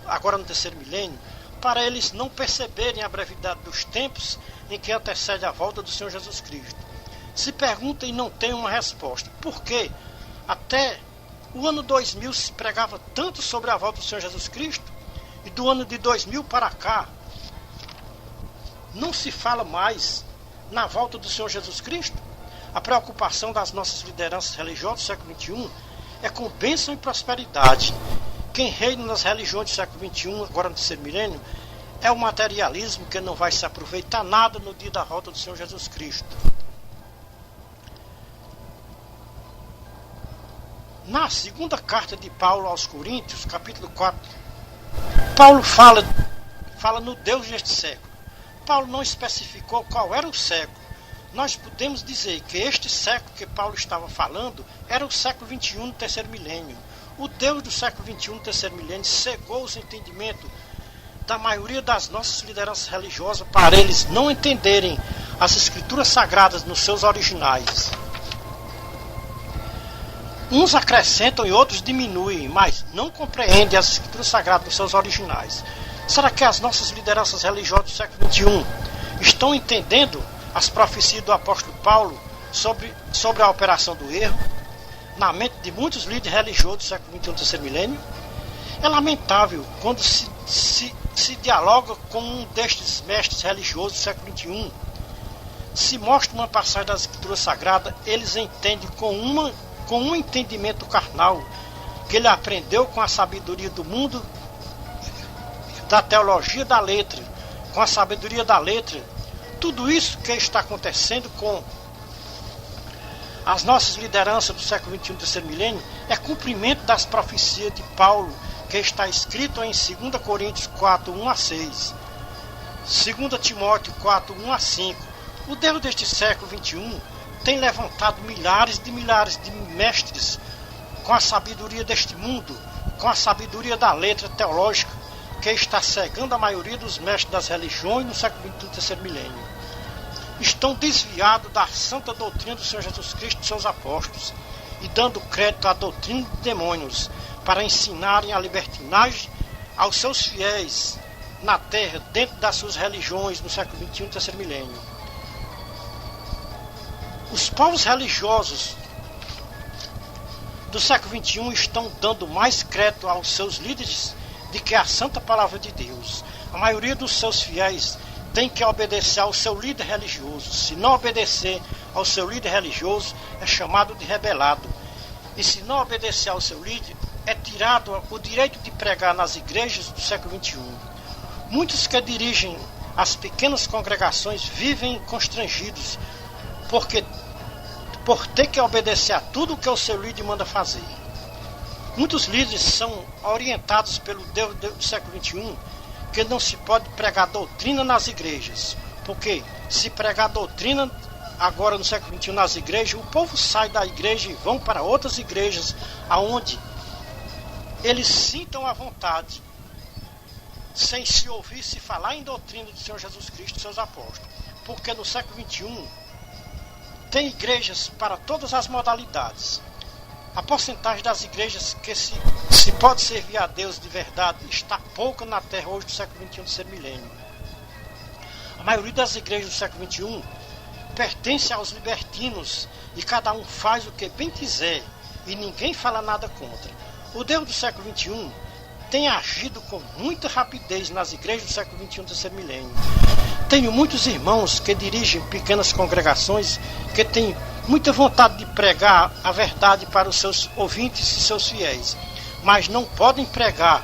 agora no terceiro milênio, para eles não perceberem a brevidade dos tempos em que antecede a volta do Senhor Jesus Cristo. Se perguntam e não têm uma resposta. Por quê? Até o ano 2000 se pregava tanto sobre a volta do Senhor Jesus Cristo, e do ano de 2000 para cá não se fala mais na volta do Senhor Jesus Cristo. A preocupação das nossas lideranças religiosas do século XXI é com bênção e prosperidade. Quem reina nas religiões do século XXI, agora no terceiro milênio, é o materialismo, que não vai se aproveitar nada no dia da volta do Senhor Jesus Cristo. Na segunda carta de Paulo aos Coríntios, capítulo 4, Paulo fala no Deus deste século. Paulo não especificou qual era o século. Nós podemos dizer que este século que Paulo estava falando era o século XXI, no terceiro milênio. O Deus do século XXI, no terceiro milênio, cegou os entendimentos da maioria das nossas lideranças religiosas para eles não entenderem as escrituras sagradas nos seus originais. Uns acrescentam e outros diminuem, mas não compreendem as escrituras sagradas nos seus originais. Será que as nossas lideranças religiosas do século XXI estão entendendo as profecias do apóstolo Paulo sobre a operação do erro na mente de muitos líderes religiosos do século XXI, terceiro milênio? É lamentável quando se dialoga com um destes mestres religiosos do século XXI. Se mostra uma passagem das escrituras sagradas, eles entendem com um entendimento carnal que ele aprendeu com a sabedoria do mundo, da teologia da letra, com a sabedoria da letra. Tudo isso que está acontecendo com as nossas lideranças do século XXI, terceiro milênio, é cumprimento das profecias de Paulo, que está escrito em 2 Coríntios 4, 1 a 6, 2 Timóteo 4, 1 a 5. O Deus deste século XXI tem levantado milhares de mestres com a sabedoria deste mundo, com a sabedoria da letra teológica, que está cegando a maioria dos mestres das religiões no século XXI, terceiro milênio. Estão desviados da santa doutrina do Senhor Jesus Cristo e seus apóstolos, e dando crédito à doutrina de demônios, para ensinarem a libertinagem aos seus fiéis na terra, dentro das suas religiões no século XXI, terceiro milênio. Os povos religiosos do século XXI estão dando mais crédito aos seus líderes do que à santa palavra de Deus. A maioria dos seus fiéis tem que obedecer ao seu líder religioso. Se não obedecer ao seu líder religioso, é chamado de rebelado. E se não obedecer ao seu líder, é tirado o direito de pregar nas igrejas do século XXI. Muitos que dirigem as pequenas congregações vivem constrangidos por ter que obedecer a tudo o que o seu líder manda fazer. Muitos líderes são orientados pelo Deus do século XXI que não se pode pregar doutrina nas igrejas, porque se pregar doutrina agora no século XXI nas igrejas, o povo sai da igreja e vão para outras igrejas aonde eles sintam a vontade, sem se ouvir se falar em doutrina do Senhor Jesus Cristo e seus apóstolos. Porque no século XXI tem igrejas para todas as modalidades. A porcentagem das igrejas que se pode servir a Deus de verdade está pouca na terra hoje do século XXI, terceiro milênio. A maioria das igrejas do século XXI pertence aos libertinos e cada um faz o que bem quiser e ninguém fala nada contra. O Deus do século XXI tem agido com muita rapidez nas igrejas do século XXI, terceiro milênio. Tenho muitos irmãos que dirigem pequenas congregações que têm muita vontade de pregar a verdade para os seus ouvintes e seus fiéis, mas não podem pregar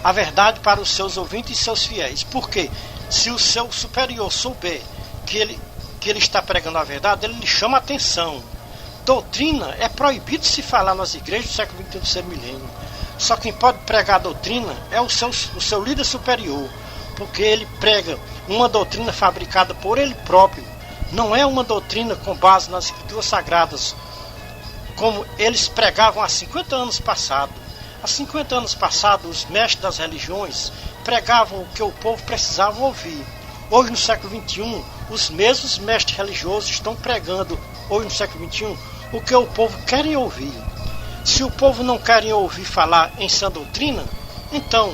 a verdade para os seus ouvintes e seus fiéis. Porque se o seu superior souber que ele está pregando a verdade, ele lhe chama a atenção. Doutrina é proibido se falar nas igrejas do século XXI, terceiro milênio. Só quem pode pregar a doutrina é o seu líder superior, porque ele prega uma doutrina fabricada por ele próprio. Não é uma doutrina com base nas escrituras sagradas, como eles pregavam há 50 anos passados. Há 50 anos passados, os mestres das religiões pregavam o que o povo precisava ouvir. Hoje, no século XXI, os mesmos mestres religiosos estão pregando, hoje no século XXI, o que o povo quer ouvir. Se o povo não quer ouvir falar em sã doutrina, então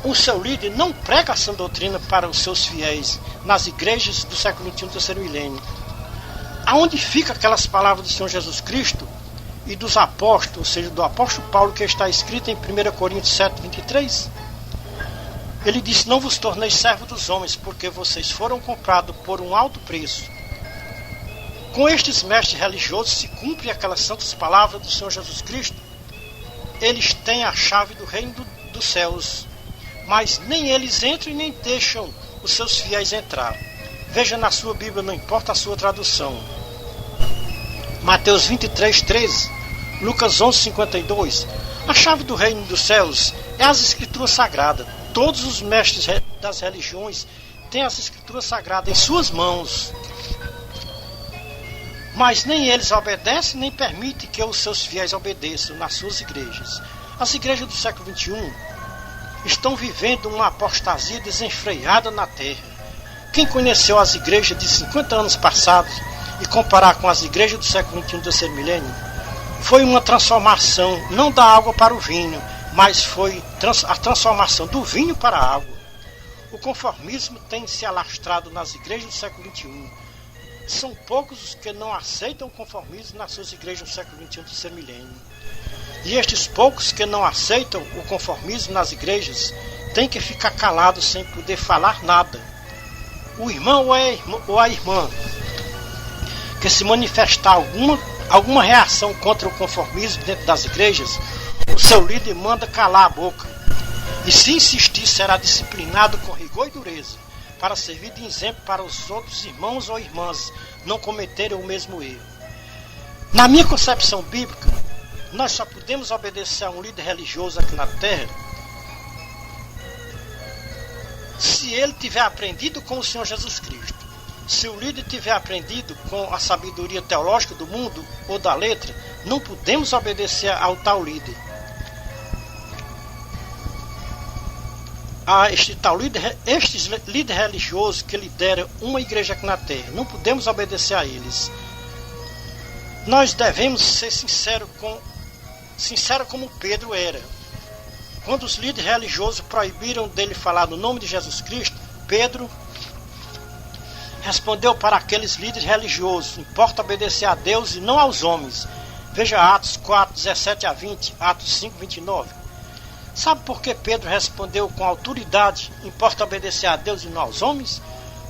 o seu líder não prega a sã doutrina para os seus fiéis nas igrejas do século XXI, terceiro milênio. Aonde fica aquelas palavras do Senhor Jesus Cristo e dos apóstolos, ou seja, do apóstolo Paulo, que está escrito em 1 Coríntios 7, 23? Ele disse: não vos torneis servos dos homens, porque vocês foram comprados por um alto preço. Com estes mestres religiosos se cumprem aquelas santas palavras do Senhor Jesus Cristo. Eles têm a chave do reino dos céus, mas nem eles entram e nem deixam os seus fiéis entrar. Veja na sua Bíblia, não importa a sua tradução. Mateus 23, 13, Lucas 11, 52. A chave do reino dos céus é as escrituras sagradas. Todos os mestres das religiões têm as escrituras sagradas em suas mãos, mas nem eles obedecem, nem permitem que os seus fiéis obedeçam nas suas igrejas. As igrejas do século XXI estão vivendo uma apostasia desenfreada na terra. Quem conheceu as igrejas de 50 anos passados e comparar com as igrejas do século XXI do terceiro milênio, foi uma transformação não da água para o vinho, mas foi a transformação do vinho para a água. O conformismo tem se alastrado nas igrejas do século XXI. São poucos os que não aceitam o conformismo nas suas igrejas do século XXI do terceiro milênio. E estes poucos que não aceitam o conformismo nas igrejas têm que ficar calados sem poder falar nada. O irmão ou a irmã que se manifestar alguma reação contra o conformismo dentro das igrejas, o seu líder manda calar a boca. E se insistir, será disciplinado com rigor e dureza, para servir de exemplo para os outros irmãos ou irmãs não cometerem o mesmo erro. Na minha concepção bíblica, nós só podemos obedecer a um líder religioso aqui na terra se ele tiver aprendido com o Senhor Jesus Cristo. Se o líder tiver aprendido com a sabedoria teológica do mundo ou da letra, não podemos obedecer ao tal líder. A estes líderes religiosos que lideram uma igreja aqui na terra, não podemos obedecer a eles. Nós devemos ser sinceros como Pedro era. Quando os líderes religiosos proibiram dele falar no nome de Jesus Cristo, Pedro respondeu para aqueles líderes religiosos: importa obedecer a Deus e não aos homens. Veja Atos 4, 17 a 20, Atos 5, 29. Sabe por que Pedro respondeu com autoridade: importa obedecer a Deus e não aos homens?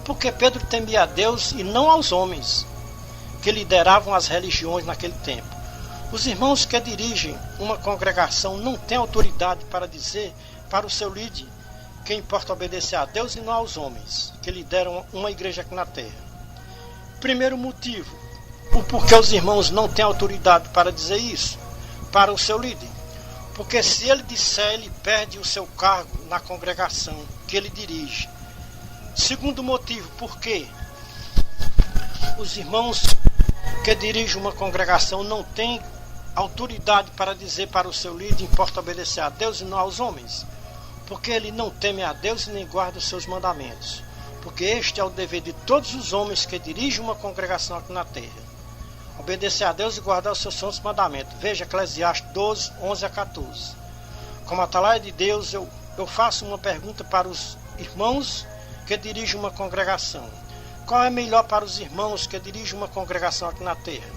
Porque Pedro temia a Deus e não aos homens que lideravam as religiões naquele tempo. Os irmãos que dirigem uma congregação não têm autoridade para dizer para o seu líder que importa obedecer a Deus e não aos homens que lideram uma igreja aqui na terra. Primeiro motivo, o porquê os irmãos não têm autoridade para dizer isso para o seu líder. Porque se ele disser, ele perde o seu cargo na congregação que ele dirige. Segundo motivo, por quê? Os irmãos que dirigem uma congregação não têm autoridade para dizer para o seu líder: importa obedecer a Deus e não aos homens. Porque ele não teme a Deus e nem guarda os seus mandamentos. Porque este é o dever de todos os homens que dirigem uma congregação aqui na terra: obedecer a Deus e guardar os seus santos mandamentos. Veja Eclesiastes 12, 11 a 14. Como atalaia de Deus, eu faço uma pergunta para os irmãos que dirigem uma congregação. Qual é melhor para os irmãos que dirigem uma congregação aqui na terra?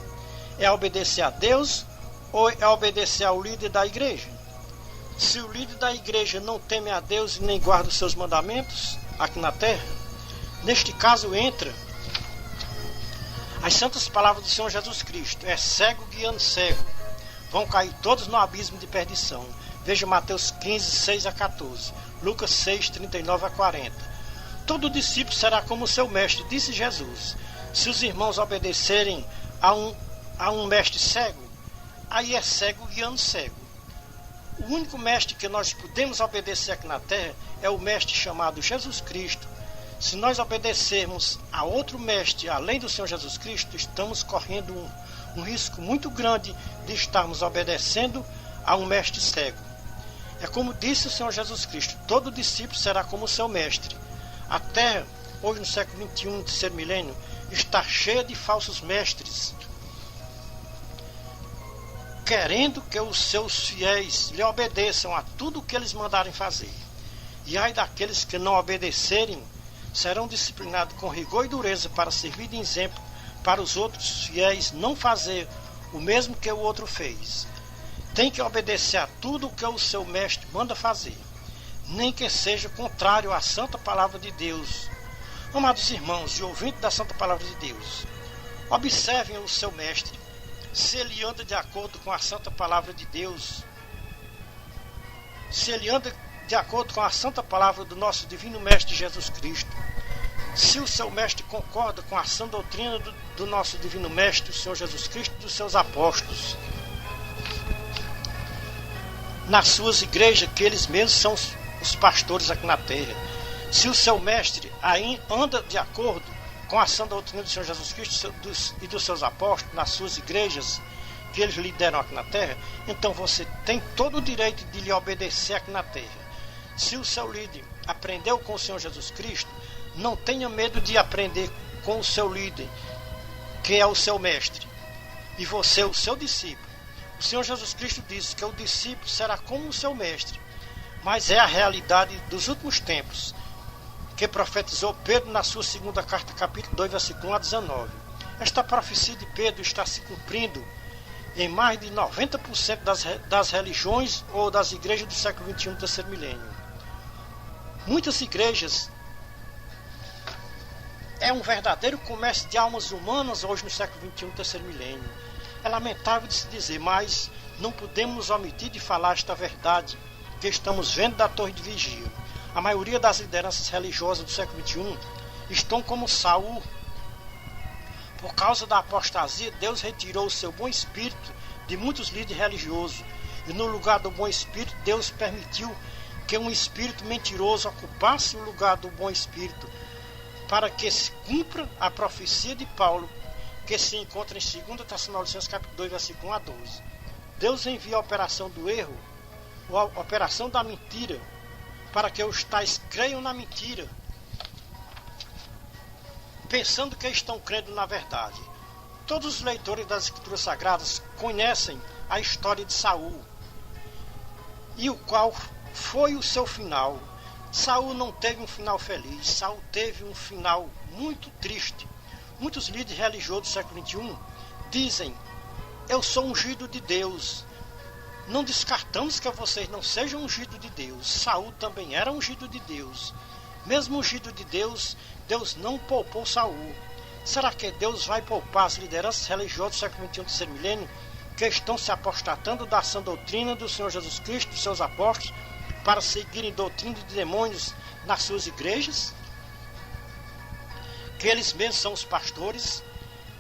É obedecer a Deus ou é obedecer ao líder da igreja? Se o líder da igreja não teme a Deus e nem guarda os seus mandamentos aqui na terra, neste caso entra as santas palavras do Senhor Jesus Cristo: é cego guiando cego, vão cair todos no abismo de perdição. Veja Mateus 15, 6 a 14, Lucas 6, 39 a 40. Todo discípulo será como seu mestre, disse Jesus. Se os irmãos obedecerem a um mestre cego, aí é cego guiando cego. O único mestre que nós podemos obedecer aqui na terra é o mestre chamado Jesus Cristo. Se nós obedecermos a outro mestre além do Senhor Jesus Cristo, estamos correndo um risco muito grande de estarmos obedecendo a um mestre cego. É como disse o Senhor Jesus Cristo: todo discípulo será como o seu mestre. A terra, hoje no século XXI, no terceiro milênio, está cheia de falsos mestres, querendo que os seus fiéis lhe obedeçam a tudo o que eles mandarem fazer. E ai daqueles que não obedecerem, serão disciplinados com rigor e dureza para servir de exemplo para os outros fiéis não fazer o mesmo que o outro fez. Tem que obedecer a tudo o que o seu mestre manda fazer, nem que seja contrário à santa palavra de Deus. Amados irmãos e ouvintes da santa palavra de Deus, observem o seu mestre, se ele anda de acordo com a santa palavra de Deus, se ele anda de acordo com a santa palavra do nosso divino mestre Jesus Cristo, se o seu mestre concorda com a sã doutrina do nosso divino mestre, o Senhor Jesus Cristo, e dos seus apóstolos, nas suas igrejas, que eles mesmos são os pastores aqui na terra. Se o seu mestre anda de acordo com a sã doutrina do Senhor Jesus Cristo e dos seus apóstolos, nas suas igrejas que eles lideram aqui na terra, então você tem todo o direito de lhe obedecer aqui na terra. Se o seu líder aprendeu com o Senhor Jesus Cristo, não tenha medo de aprender com o seu líder, que é o seu mestre, e você, o seu discípulo. O Senhor Jesus Cristo diz que o discípulo será como o seu mestre, mas é a realidade dos últimos tempos, que profetizou Pedro na sua segunda carta, capítulo 2, versículo 1 a 19. Esta profecia de Pedro está se cumprindo em mais de 90% das religiões ou das igrejas do século XXI do terceiro milênio. Muitas igrejas é um verdadeiro comércio de almas humanas hoje no século XXI do terceiro milênio. É lamentável de se dizer, mas não podemos nos omitir de falar esta verdade que estamos vendo da torre de vigia. A maioria das lideranças religiosas do século XXI estão como Saul. Por causa da apostasia, Deus retirou o seu bom espírito de muitos líderes religiosos. E no lugar do bom espírito, Deus permitiu que um espírito mentiroso ocupasse o lugar do bom espírito, para que se cumpra a profecia de Paulo, que se encontra em 2 Tessalonicenses capítulo 2, versículo 1 a 12. Deus envia a operação do erro, ou a operação da mentira, para que os tais creiam na mentira, pensando que estão crendo na verdade. Todos os leitores das Escrituras Sagradas conhecem a história de Saul, e o qual foi o seu final. Saul não teve um final feliz, Saul teve um final muito triste. Muitos líderes religiosos do século XXI dizem: eu sou ungido de Deus. Não descartamos que vocês não sejam ungidos de Deus. Saul também era ungido de Deus. Mesmo ungido de Deus, Deus não poupou Saul. Será que Deus vai poupar as lideranças religiosas do século XXI do terceiro milênio, que estão se apostatando da sã doutrina do Senhor Jesus Cristo, dos seus apóstolos, para seguirem doutrina de demônios nas suas igrejas? Que eles mesmos são os pastores?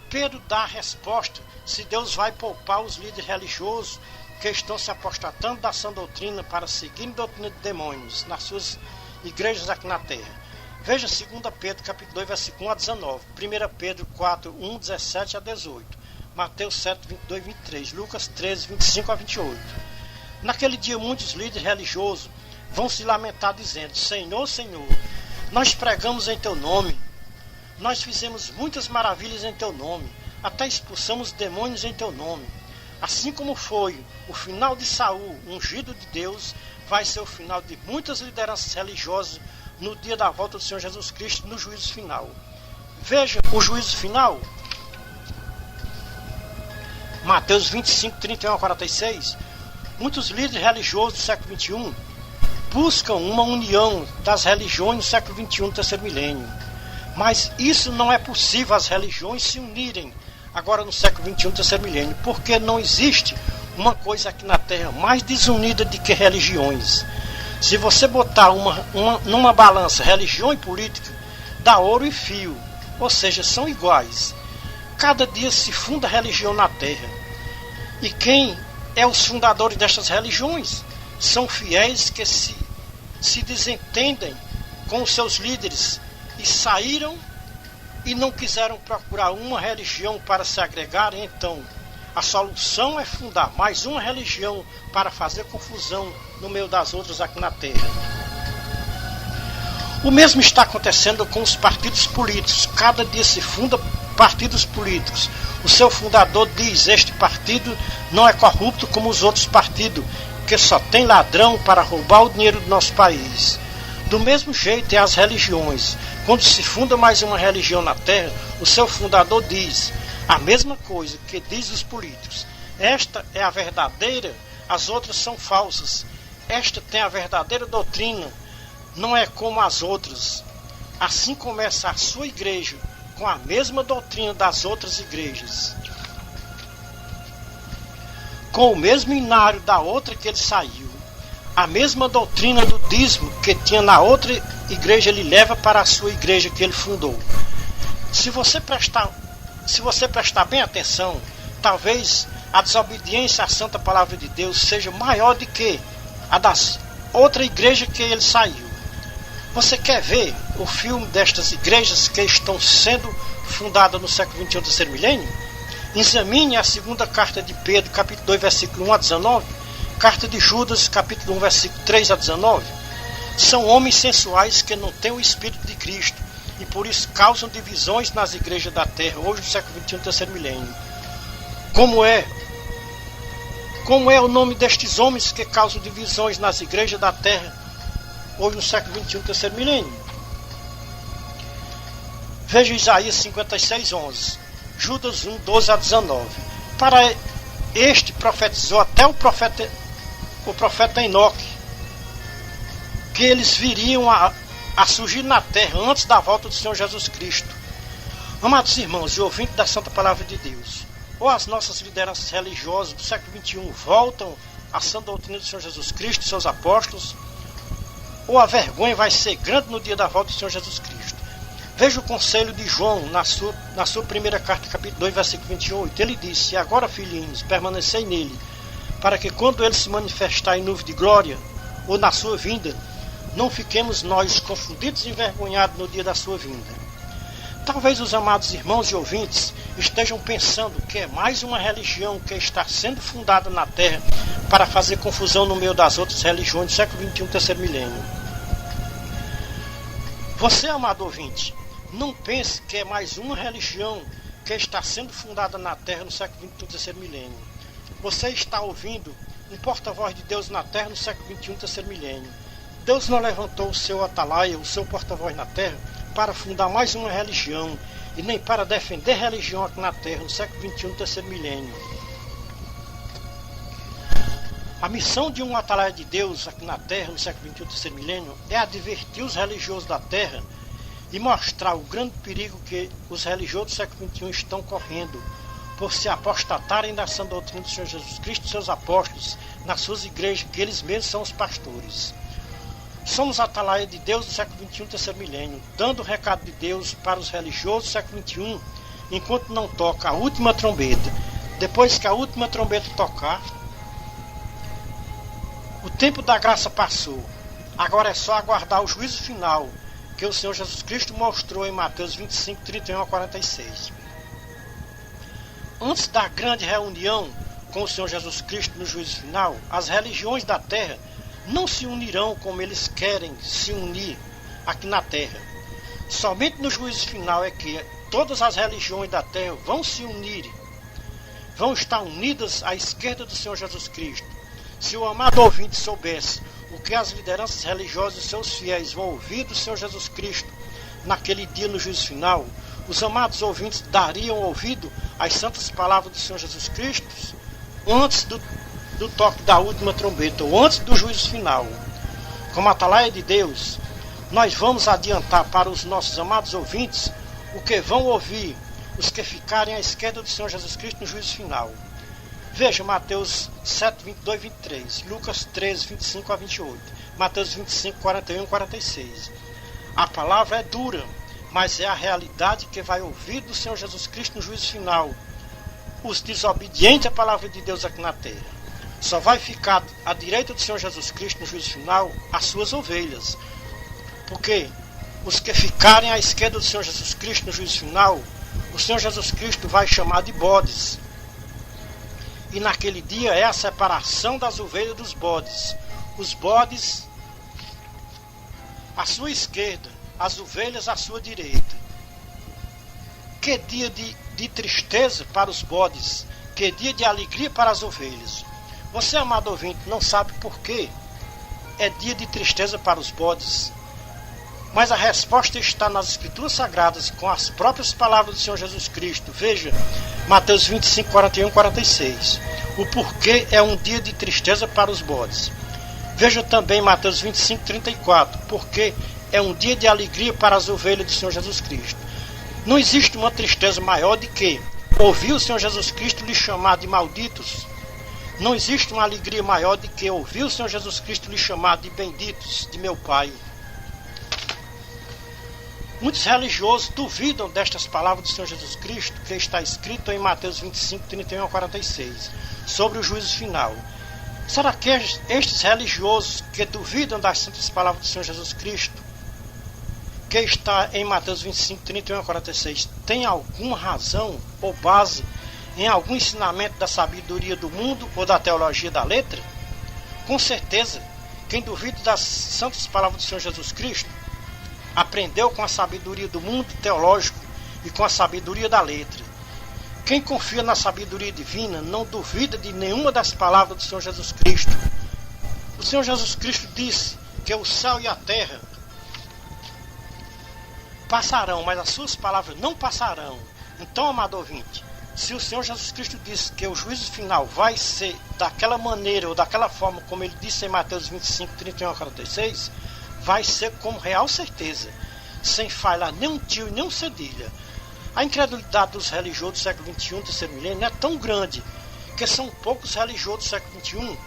Pedro dá a resposta se Deus vai poupar os líderes religiosos que estão se apostatando da sã doutrina para seguir doutrina de demônios nas suas igrejas aqui na terra. Veja 2 Pedro capítulo 2, versículo 1 a 19, 1 Pedro 4, 1, 17 a 18, Mateus 7, 22, 23, Lucas 13, 25 a 28. Naquele dia muitos líderes religiosos vão se lamentar dizendo: Senhor, Senhor, nós pregamos em teu nome, nós fizemos muitas maravilhas em teu nome, até expulsamos demônios em teu nome. Assim como foi o final de Saul, ungido de Deus, vai ser o final de muitas lideranças religiosas no dia da volta do Senhor Jesus Cristo, no juízo final. Veja o juízo final. Mateus 25, 31 a 46. Muitos líderes religiosos do século XXI buscam uma união das religiões no século XXI, no terceiro milênio. Mas isso não é possível, as religiões se unirem agora no século XXI, no terceiro milênio, porque não existe uma coisa aqui na Terra mais desunida do que religiões. Se você botar numa balança religião e política, dá ouro e fio, ou seja, são iguais. Cada dia se funda religião na Terra. E quem é os fundadores destas religiões? São fiéis que se desentendem com os seus líderes e saíram e não quiseram procurar uma religião para se agregar. Então a solução é fundar mais uma religião para fazer confusão no meio das outras aqui na Terra. O mesmo está acontecendo com os partidos políticos. Cada dia se funda partidos políticos. O seu fundador diz: este partido não é corrupto como os outros partidos, que só tem ladrão para roubar o dinheiro do nosso país. Do mesmo jeito é as religiões. Quando se funda mais uma religião na Terra, o seu fundador diz a mesma coisa que diz os políticos: esta é a verdadeira, as outras são falsas. Esta tem a verdadeira doutrina, não é como as outras. Assim começa a sua igreja, com a mesma doutrina das outras igrejas, com o mesmo inário da outra que ele saiu. A mesma doutrina do dízimo que tinha na outra igreja, ele leva para a sua igreja que ele fundou. Se você prestar bem atenção, talvez a desobediência à santa palavra de Deus seja maior do que a das outra igreja que ele saiu. Você quer ver o filme destas igrejas que estão sendo fundadas no século XXI do terceiro milênio? Examine a segunda carta de Pedro, capítulo 2, versículo 1 a 19, carta de Judas, capítulo 1, versículo 3 a 19. São homens sensuais que não têm o Espírito de Cristo e por isso causam divisões nas igrejas da terra, hoje no século XXI, terceiro milênio. Como é o nome destes homens que causam divisões nas igrejas da terra, hoje no século XXI, terceiro milênio? Veja Isaías 56:11, Judas 1:12-19. Para este profetizou até o profeta Enoque, que eles viriam a surgir na terra antes da volta do Senhor Jesus Cristo. Amados irmãos e ouvintes da Santa Palavra de Deus, ou as nossas lideranças religiosas do século XXI voltam à sã doutrina do Senhor Jesus Cristo e seus apóstolos, ou a vergonha vai ser grande no dia da volta do Senhor Jesus Cristo. Veja o conselho de João na sua primeira carta, capítulo 2, versículo 28. Ele disse: "E agora, filhinhos, permanecei nele, para que quando ele se manifestar em nuvem de glória, ou na sua vinda, não fiquemos nós confundidos e envergonhados no dia da sua vinda." Talvez os amados irmãos e ouvintes estejam pensando que é mais uma religião que está sendo fundada na terra para fazer confusão no meio das outras religiões do século XXI, terceiro milênio. Você, amado ouvinte, não pense que é mais uma religião que está sendo fundada na terra no século XXI, terceiro milênio. Você está ouvindo um porta-voz de Deus na terra no século XXI, terceiro milênio. Deus não levantou o seu atalaia, o seu porta-voz na terra, para fundar mais uma religião, e nem para defender religião aqui na terra no século XXI, terceiro milênio. A missão de um atalaia de Deus aqui na terra no século XXI, terceiro milênio, é advertir os religiosos da terra e mostrar o grande perigo que os religiosos do século XXI estão correndo por se apostatarem da sã doutrina do Senhor Jesus Cristo e seus apóstolos nas suas igrejas, que eles mesmos são os pastores. Somos a atalaia de Deus do século XXI, terceiro milênio, dando o recado de Deus para os religiosos do século XXI, enquanto não toca a última trombeta. Depois que a última trombeta tocar, o tempo da graça passou. Agora é só aguardar o juízo final, que o Senhor Jesus Cristo mostrou em Mateus 25, 31-46. Antes da grande reunião com o Senhor Jesus Cristo no juízo final, as religiões da terra não se unirão como eles querem se unir aqui na terra. Somente no juízo final é que todas as religiões da terra vão se unir, vão estar unidas à esquerda do Senhor Jesus Cristo. Se o amado ouvinte soubesse o que as lideranças religiosas e seus fiéis vão ouvir do Senhor Jesus Cristo naquele dia no juízo final, os amados ouvintes dariam ouvido às santas palavras do Senhor Jesus Cristo antes do toque da última trombeta, ou antes do juízo final. Como atalaia de Deus, nós vamos adiantar para os nossos amados ouvintes o que vão ouvir os que ficarem à esquerda do Senhor Jesus Cristo no juízo final. Veja Mateus 7, 22 e 23, Lucas 13, 25-28, Mateus 25, 41 e 46. A palavra é dura, mas é a realidade que vai ouvir do Senhor Jesus Cristo no juízo final. Os desobedientes à palavra de Deus aqui na terra. Só vai ficar à direita do Senhor Jesus Cristo no juízo final as suas ovelhas. Porque os que ficarem à esquerda do Senhor Jesus Cristo no juízo final, o Senhor Jesus Cristo vai chamar de bodes. E naquele dia é a separação das ovelhas dos bodes. Os bodes à sua esquerda, as ovelhas à sua direita. Que dia de tristeza para os bodes, que dia de alegria para as ovelhas. Você, amado ouvinte, não sabe por que é dia de tristeza para os bodes, mas a resposta está nas Escrituras Sagradas, com as próprias palavras do Senhor Jesus Cristo. Veja, Mateus 25, 41 e 46. O porquê é um dia de tristeza para os bodes. Veja também Mateus 25, 34. Porque é um dia de alegria para as ovelhas do Senhor Jesus Cristo. Não existe uma tristeza maior do que ouvir o Senhor Jesus Cristo lhe chamar de malditos. Não existe uma alegria maior do que ouvir o Senhor Jesus Cristo lhe chamar de benditos de meu Pai. Muitos religiosos duvidam destas palavras do Senhor Jesus Cristo, que está escrito em Mateus 25, 31 a 46, sobre o juízo final. Será que estes religiosos que duvidam das santas palavras do Senhor Jesus Cristo, que está em Mateus 25, 31 a 46, tem alguma razão ou base em algum ensinamento da sabedoria do mundo ou da teologia da letra? Com certeza Quem duvida das santas palavras do Senhor Jesus Cristo aprendeu com a sabedoria do mundo teológico e com a sabedoria da letra. Quem confia na sabedoria divina não duvida de nenhuma das palavras do Senhor Jesus Cristo. O Senhor Jesus Cristo disse que o céu e a terra passarão, mas as suas palavras não passarão. Então, amado ouvinte, se o Senhor Jesus Cristo disse que o juízo final vai ser daquela maneira ou daquela forma como ele disse em Mateus 25, 31 a 46, vai ser com real certeza, sem falhar nem um tio e nem um cedilha. A incredulidade dos religiosos do século XXI, terceiro milênio, é tão grande que são poucos religiosos do século XXI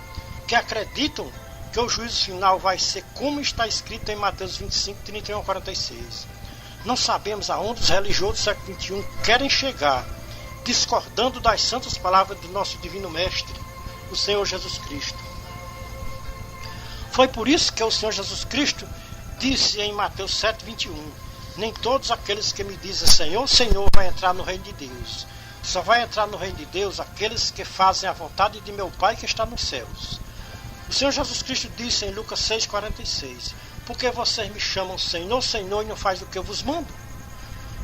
que acreditam que o juízo final vai ser como está escrito em Mateus 25, 31 a 46. Não sabemos aonde os religiosos do século XXI querem chegar, discordando das santas palavras do nosso divino mestre, o Senhor Jesus Cristo. Foi por isso que o Senhor Jesus Cristo disse em Mateus 7, 21, nem todos aqueles que me dizem Senhor, Senhor, vai entrar no reino de Deus. Só vai entrar no reino de Deus aqueles que fazem a vontade de meu Pai que está nos céus. O Senhor Jesus Cristo disse em Lucas 6, 46, por que vocês me chamam Senhor, Senhor e não faz o que eu vos mando?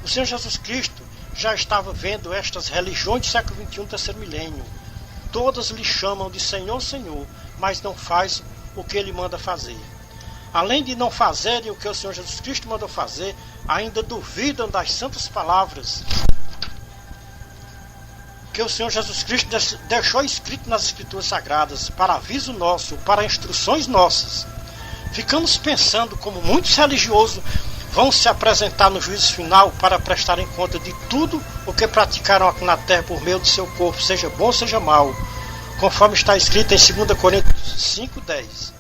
O Senhor Jesus Cristo já estava vendo estas religiões do século XXI, terceiro milênio. Todas lhe chamam de Senhor, Senhor, mas não faz o que ele manda fazer. Além de não fazerem o que o Senhor Jesus Cristo mandou fazer, ainda duvidam das santas palavras que o Senhor Jesus Cristo deixou escrito nas Escrituras Sagradas, para aviso nosso, para instruções nossas. Ficamos pensando como muitos religiosos vão se apresentar no juízo final para prestarem conta de tudo o que praticaram aqui na terra por meio do seu corpo, seja bom, seja mal, conforme está escrito em 2 Coríntios 5:10.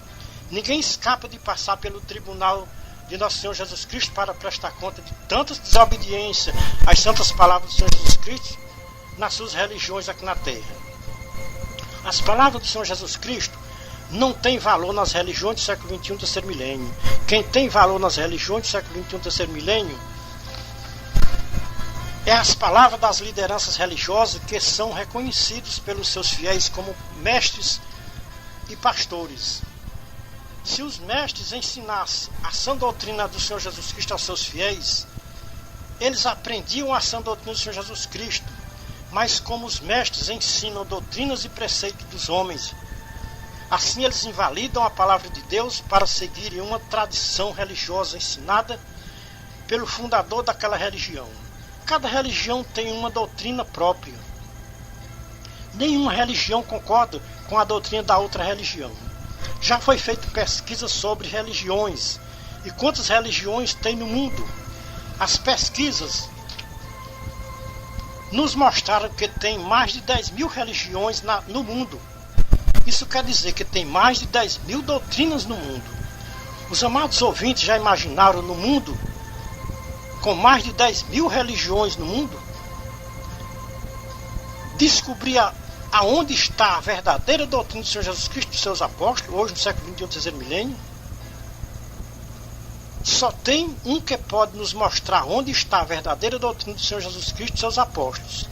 Ninguém escapa de passar pelo tribunal de nosso Senhor Jesus Cristo para prestar conta de tantas desobediências às santas palavras do Senhor Jesus Cristo nas suas religiões aqui na terra. As palavras do Senhor Jesus Cristo não têm valor nas religiões do século XXI, terceiro milênio. Quem tem valor nas religiões do século XXI, terceiro milênio, é as palavras das lideranças religiosas que são reconhecidos pelos seus fiéis como mestres e pastores. Se os mestres ensinassem a sã doutrina do Senhor Jesus Cristo aos seus fiéis, eles aprendiam a sã doutrina do Senhor Jesus Cristo, mas como os mestres ensinam doutrinas e preceitos dos homens, assim eles invalidam a palavra de Deus para seguirem uma tradição religiosa ensinada pelo fundador daquela religião. Cada religião tem uma doutrina própria. Nenhuma religião concorda com a doutrina da outra religião. Já foi feita pesquisa sobre religiões. E quantas religiões tem no mundo? As pesquisas nos mostraram que tem mais de 10.000 religiões no mundo. Isso quer dizer que tem mais de 10.000 doutrinas no mundo. Os amados ouvintes já imaginaram no mundo, com mais de 10.000 religiões no mundo, descobrir aonde está a verdadeira doutrina do Senhor Jesus Cristo e dos seus apóstolos, hoje no século XXI, terceiro milênio? Só tem um que pode nos mostrar onde está a verdadeira doutrina do Senhor Jesus Cristo e seus apóstolos.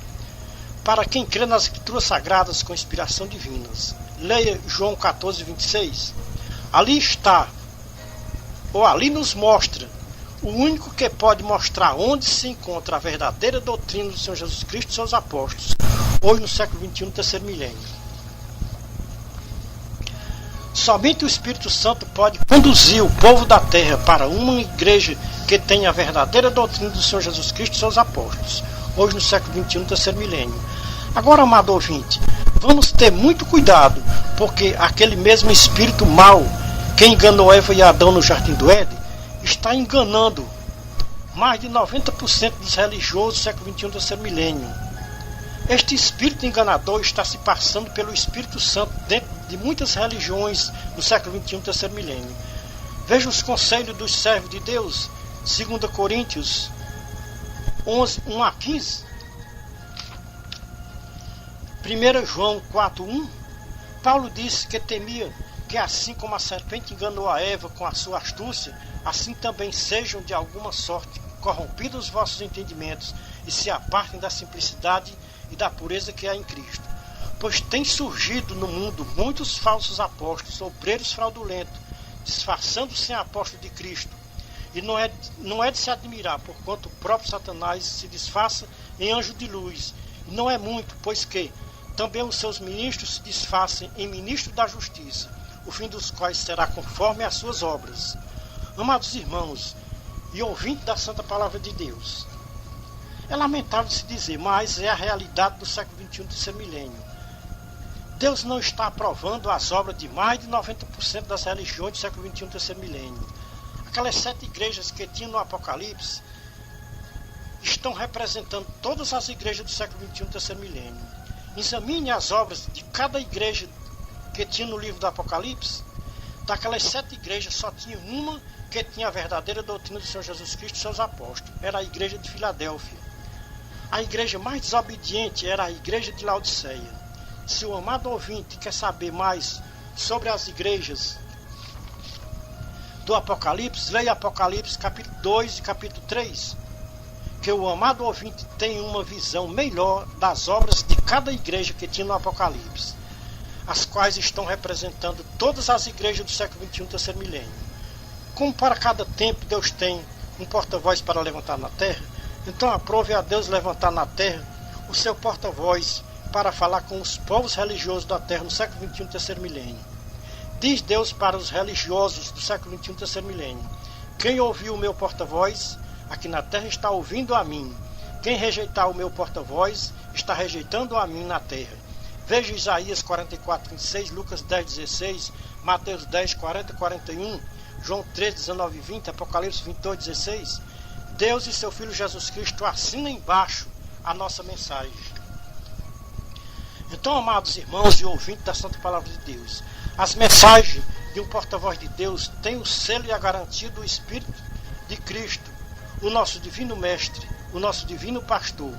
Para quem crê nas Escrituras Sagradas com inspiração divinas, leia João 14, 26. Ali está, ou ali nos mostra, o único que pode mostrar onde se encontra a verdadeira doutrina do Senhor Jesus Cristo e seus apóstolos, hoje no século XXI, terceiro milênio. Somente o Espírito Santo pode conduzir o povo da terra para uma igreja que tenha a verdadeira doutrina do Senhor Jesus Cristo e seus apóstolos, hoje no século XXI, terceiro milênio. Agora, amado ouvinte, vamos ter muito cuidado, porque aquele mesmo espírito mau que enganou Eva e Adão no Jardim do Éden está enganando mais de 90% dos religiosos do século XXI, terceiro milênio. Este espírito enganador está se passando pelo Espírito Santo dentro de muitas religiões do século XXI, terceiro milênio. Veja os conselhos dos servos de Deus, 2 Coríntios 11, 1 a 15. 1 João 4, 1. Paulo disse que temia que assim como a serpente enganou a Eva com a sua astúcia, assim também sejam de alguma sorte corrompidos os vossos entendimentos e se apartem da simplicidade e da pureza que há em Cristo. Pois tem surgido no mundo muitos falsos apóstolos, obreiros fraudulentos, disfarçando-se em apóstolo de Cristo. E não é de se admirar, porquanto o próprio Satanás se disfarça em anjo de luz. E não é muito, pois que também os seus ministros se disfarcem em ministros da justiça, o fim dos quais será conforme as suas obras. Amados irmãos e ouvintes da Santa Palavra de Deus, é lamentável se dizer, mas é a realidade do século XXI desse milênio. Deus não está aprovando as obras de mais de 90% das religiões do século XXI desse milênio. Aquelas 7 igrejas que tinham no Apocalipse estão representando todas as igrejas do século XXI desse milênio. Examine as obras de cada igreja que tinha no livro do Apocalipse. Daquelas 7 igrejas, só tinha uma que tinha a verdadeira doutrina do Senhor Jesus Cristo e seus apóstolos. Era a igreja de Filadélfia. A igreja mais desobediente era a igreja de Laodiceia. Se o amado ouvinte quer saber mais sobre as igrejas do Apocalipse, leia Apocalipse capítulo 2 e capítulo 3, que o amado ouvinte tem uma visão melhor das obras de cada igreja que tinha no Apocalipse, as quais estão representando todas as igrejas do século XXI terceiro milênio. Como para cada tempo Deus tem um porta-voz para levantar na terra, então aprove a Deus levantar na terra o seu porta-voz para falar com os povos religiosos da terra no século XXI terceiro milênio. Diz Deus para os religiosos do século XXI terceiro milênio: quem ouviu o meu porta-voz aqui na terra está ouvindo a mim. Quem rejeitar o meu porta-voz está rejeitando a mim na terra. Veja Isaías 44, 26, Lucas 10, 16, Mateus 10, 40 e 41, João 13, 19 e 20, Apocalipse 22, 16. Deus e seu Filho Jesus Cristo assinam embaixo a nossa mensagem. Então, amados irmãos e ouvintes da Santa Palavra de Deus, as mensagens de um porta-voz de Deus têm o selo e a garantia do Espírito de Cristo, o nosso divino mestre, o nosso divino pastor,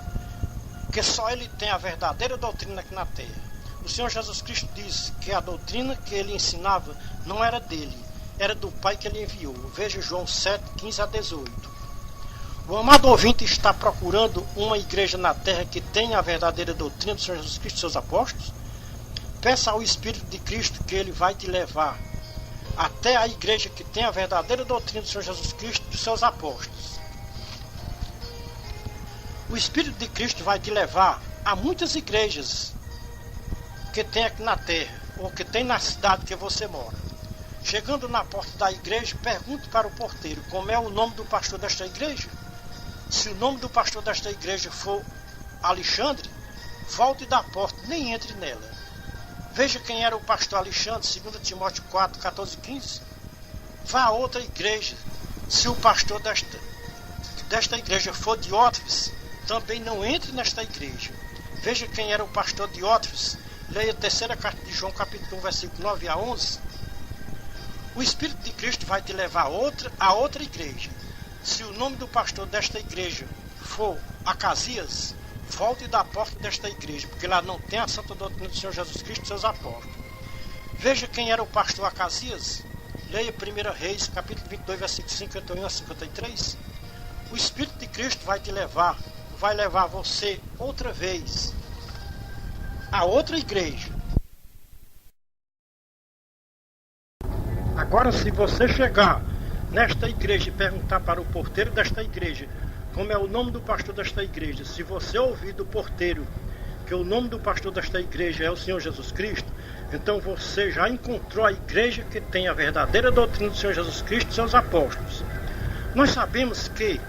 que só ele tem a verdadeira doutrina aqui na terra. O Senhor Jesus Cristo disse que a doutrina que ele ensinava não era dele, era do Pai que ele enviou. Veja João 7, 15 a 18. O amado ouvinte está procurando uma igreja na terra que tenha a verdadeira doutrina do Senhor Jesus Cristo e seus apóstolos? Peça ao Espírito de Cristo que ele vai te levar até a igreja que tem a verdadeira doutrina do Senhor Jesus Cristo e dos seus apóstolos. O Espírito de Cristo vai te levar a muitas igrejas que tem aqui na terra, ou que tem na cidade que você mora. Chegando na porta da igreja, pergunte para o porteiro como é o nome do pastor desta igreja. Se o nome do pastor desta igreja for Alexandre, volte da porta, nem entre nela. Veja quem era o pastor Alexandre, 2 Timóteo 4, 14 e 15. Vá a outra igreja. Se o pastor desta igreja for Diótrefes, também não entre nesta igreja. Veja quem era o pastor Diótrefes. Leia a terceira carta de João, capítulo 1, versículo 9 a 11. O Espírito de Cristo vai te levar a outra igreja. Se o nome do pastor desta igreja for Acasias, volte da porta desta igreja, porque lá não tem a santa doutrina do Senhor Jesus Cristo e seus apóstolos. Veja quem era o pastor Acasias. Leia 1 Reis, capítulo 22, versículos 51 a 53. O Espírito de Cristo vai levar você outra vez a outra igreja. Agora, se você chegar nesta igreja e perguntar para o porteiro desta igreja como é o nome do pastor desta igreja, se você ouvir do porteiro que o nome do pastor desta igreja é o Senhor Jesus Cristo, então você já encontrou a igreja que tem a verdadeira doutrina do Senhor Jesus Cristo e seus apóstolos. Nós sabemos que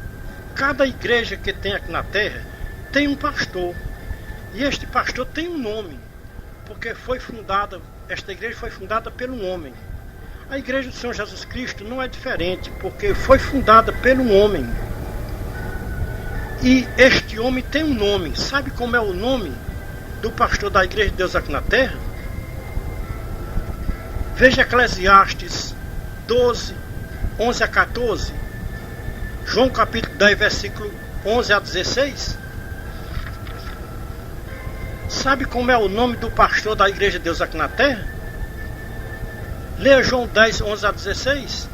cada igreja que tem aqui na terra tem um pastor, e este pastor tem um nome, porque esta igreja foi fundada por um homem. A igreja do Senhor Jesus Cristo não é diferente, porque foi fundada por um homem. E este homem tem um nome. Sabe como é o nome do pastor da igreja de Deus aqui na terra? Veja Eclesiastes 12, 11 a 14. João capítulo 10, versículo 11 a 16. Sabe como é o nome do pastor da igreja de Deus aqui na terra? Leia João 10, 11 a 16.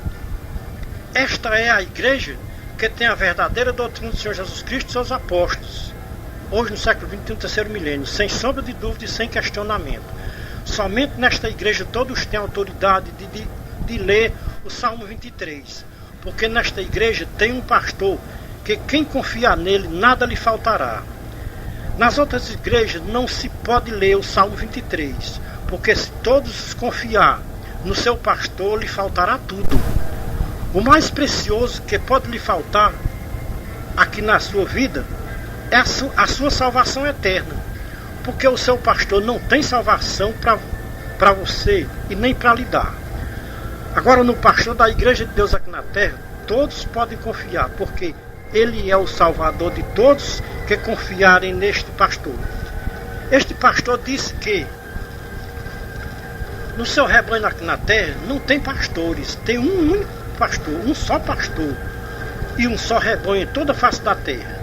Esta é a igreja que tem a verdadeira doutrina do Senhor Jesus Cristo e seus apóstolos. Hoje no século XXI, terceiro milênio, sem sombra de dúvida e sem questionamento. Somente nesta igreja todos têm autoridade de ler o Salmo 23, porque nesta igreja tem um pastor que quem confiar nele nada lhe faltará. Nas outras igrejas não se pode ler o Salmo 23, porque se todos confiar no seu pastor, lhe faltará tudo. O mais precioso que pode lhe faltar aqui na sua vida é a sua salvação eterna, porque o seu pastor não tem salvação para você e nem para lhe dar. Agora, no pastor da Igreja de Deus aqui na terra, todos podem confiar, porque ele é o salvador de todos que confiarem neste pastor. Este pastor disse que no seu rebanho aqui na terra não tem pastores, tem um único pastor, um só pastor e um só rebanho em toda a face da terra.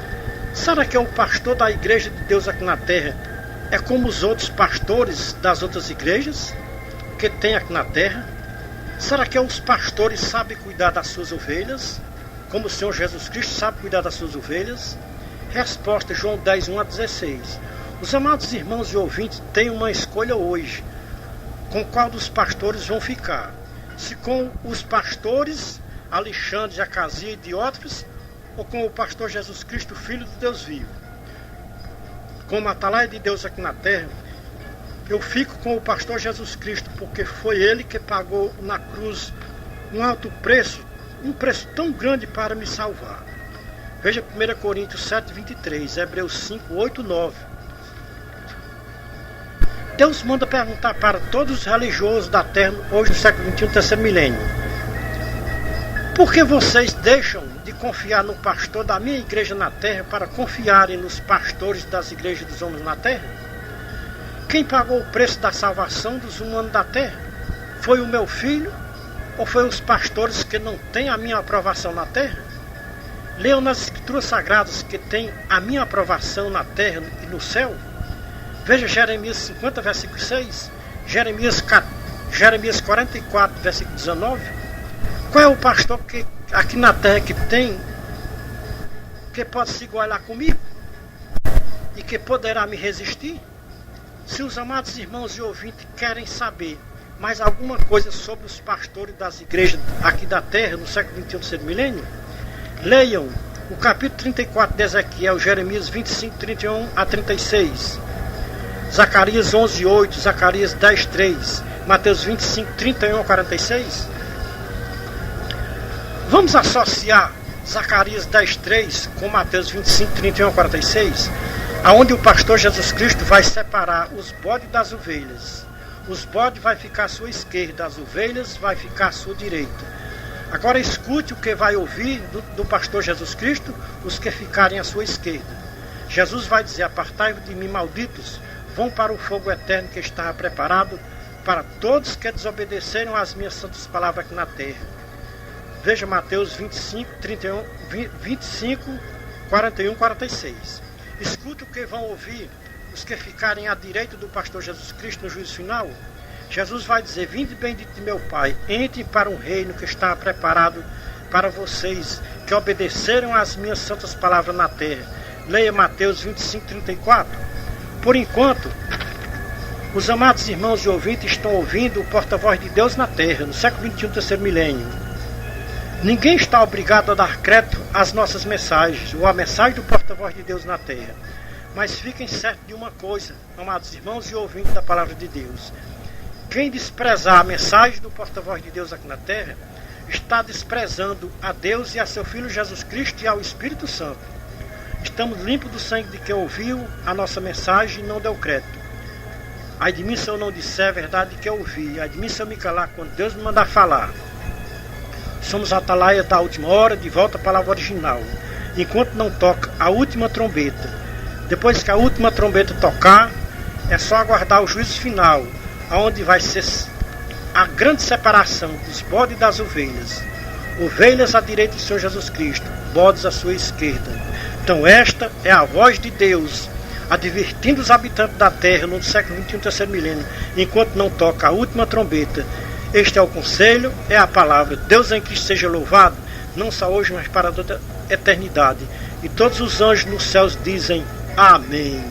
Será que o pastor da Igreja de Deus aqui na terra é como os outros pastores das outras igrejas que tem aqui na terra? Será que os pastores sabem cuidar das suas ovelhas, como o Senhor Jesus Cristo sabe cuidar das suas ovelhas? Resposta, João 10, 1 a 16. Os amados irmãos e ouvintes têm uma escolha hoje. Com qual dos pastores vão ficar? Se com os pastores Alexandre, Jacazia e Diótrefes, ou com o pastor Jesus Cristo, Filho de Deus vivo? Como atalaia de Deus aqui na terra, eu fico com o pastor Jesus Cristo, porque foi ele que pagou na cruz um alto preço, um preço tão grande para me salvar. Veja 1 Coríntios 7, 23, Hebreus 5, 8, 9. Deus manda perguntar para todos os religiosos da terra, hoje no século XXI, terceiro milênio: por que vocês deixam de confiar no pastor da minha igreja na terra para confiarem nos pastores das igrejas dos homens na terra? Quem pagou o preço da salvação dos humanos da terra? Foi o meu filho ou foi os pastores que não têm a minha aprovação na terra? Leiam nas escrituras sagradas que tem a minha aprovação na terra e no céu. Veja Jeremias 50, versículo 6, Jeremias 44, versículo 19. Qual é o pastor que aqui na terra que pode se igualar comigo e que poderá me resistir? Se os amados irmãos e ouvintes querem saber mais alguma coisa sobre os pastores das igrejas aqui da terra no século XXI, terceiro milênio, leiam o capítulo 34 de Ezequiel, Jeremias 25, 31 a 36, Zacarias 11, 8, Zacarias 10, 3, Mateus 25, 31 a 46. Vamos associar Zacarias 10, 3 com Mateus 25, 31 a 46, aonde o pastor Jesus Cristo vai separar os bodes das ovelhas. Os bodes vai ficar à sua esquerda, as ovelhas vai ficar à sua direita. Agora escute o que vai ouvir do pastor Jesus Cristo, os que ficarem à sua esquerda. Jesus vai dizer: apartai-vos de mim, malditos, vão para o fogo eterno que estava preparado para todos que desobedeceram às minhas santas palavras aqui na terra. Veja Mateus 25, 41, 46. Escute o que vão ouvir os que ficarem à direita do pastor Jesus Cristo no juízo final. Jesus vai dizer: vinde bendito de meu Pai, entrem para um reino que está preparado para vocês que obedeceram às minhas santas palavras na terra. Leia Mateus 25, 34. Por enquanto, os amados irmãos e ouvintes estão ouvindo o porta-voz de Deus na terra, no século XXI, terceiro milênio. Ninguém está obrigado a dar crédito às nossas mensagens, ou à mensagem do porta-voz de Deus na terra. Mas fiquem certos de uma coisa, amados irmãos e ouvintes da palavra de Deus: quem desprezar a mensagem do porta-voz de Deus aqui na terra, está desprezando a Deus e a seu Filho Jesus Cristo e ao Espírito Santo. Estamos limpos do sangue de quem ouviu a nossa mensagem e não deu crédito. Ai de mim se eu não disser a verdade que eu ouvi, ai de mim se eu me calar quando Deus me mandar falar. Somos a atalaia da última hora, de volta à palavra original, enquanto não toca a última trombeta. Depois que a última trombeta tocar, é só aguardar o juízo final, aonde vai ser a grande separação dos bodes e das ovelhas. Ovelhas à direita do Senhor Jesus Cristo, bodes à sua esquerda. Então esta é a voz de Deus, advertindo os habitantes da terra no século XXI, terceiro milênio, enquanto não toca a última trombeta. Este é o conselho, é a palavra. Deus em Cristo seja louvado, não só hoje, mas para toda a eternidade. E todos os anjos nos céus dizem amém.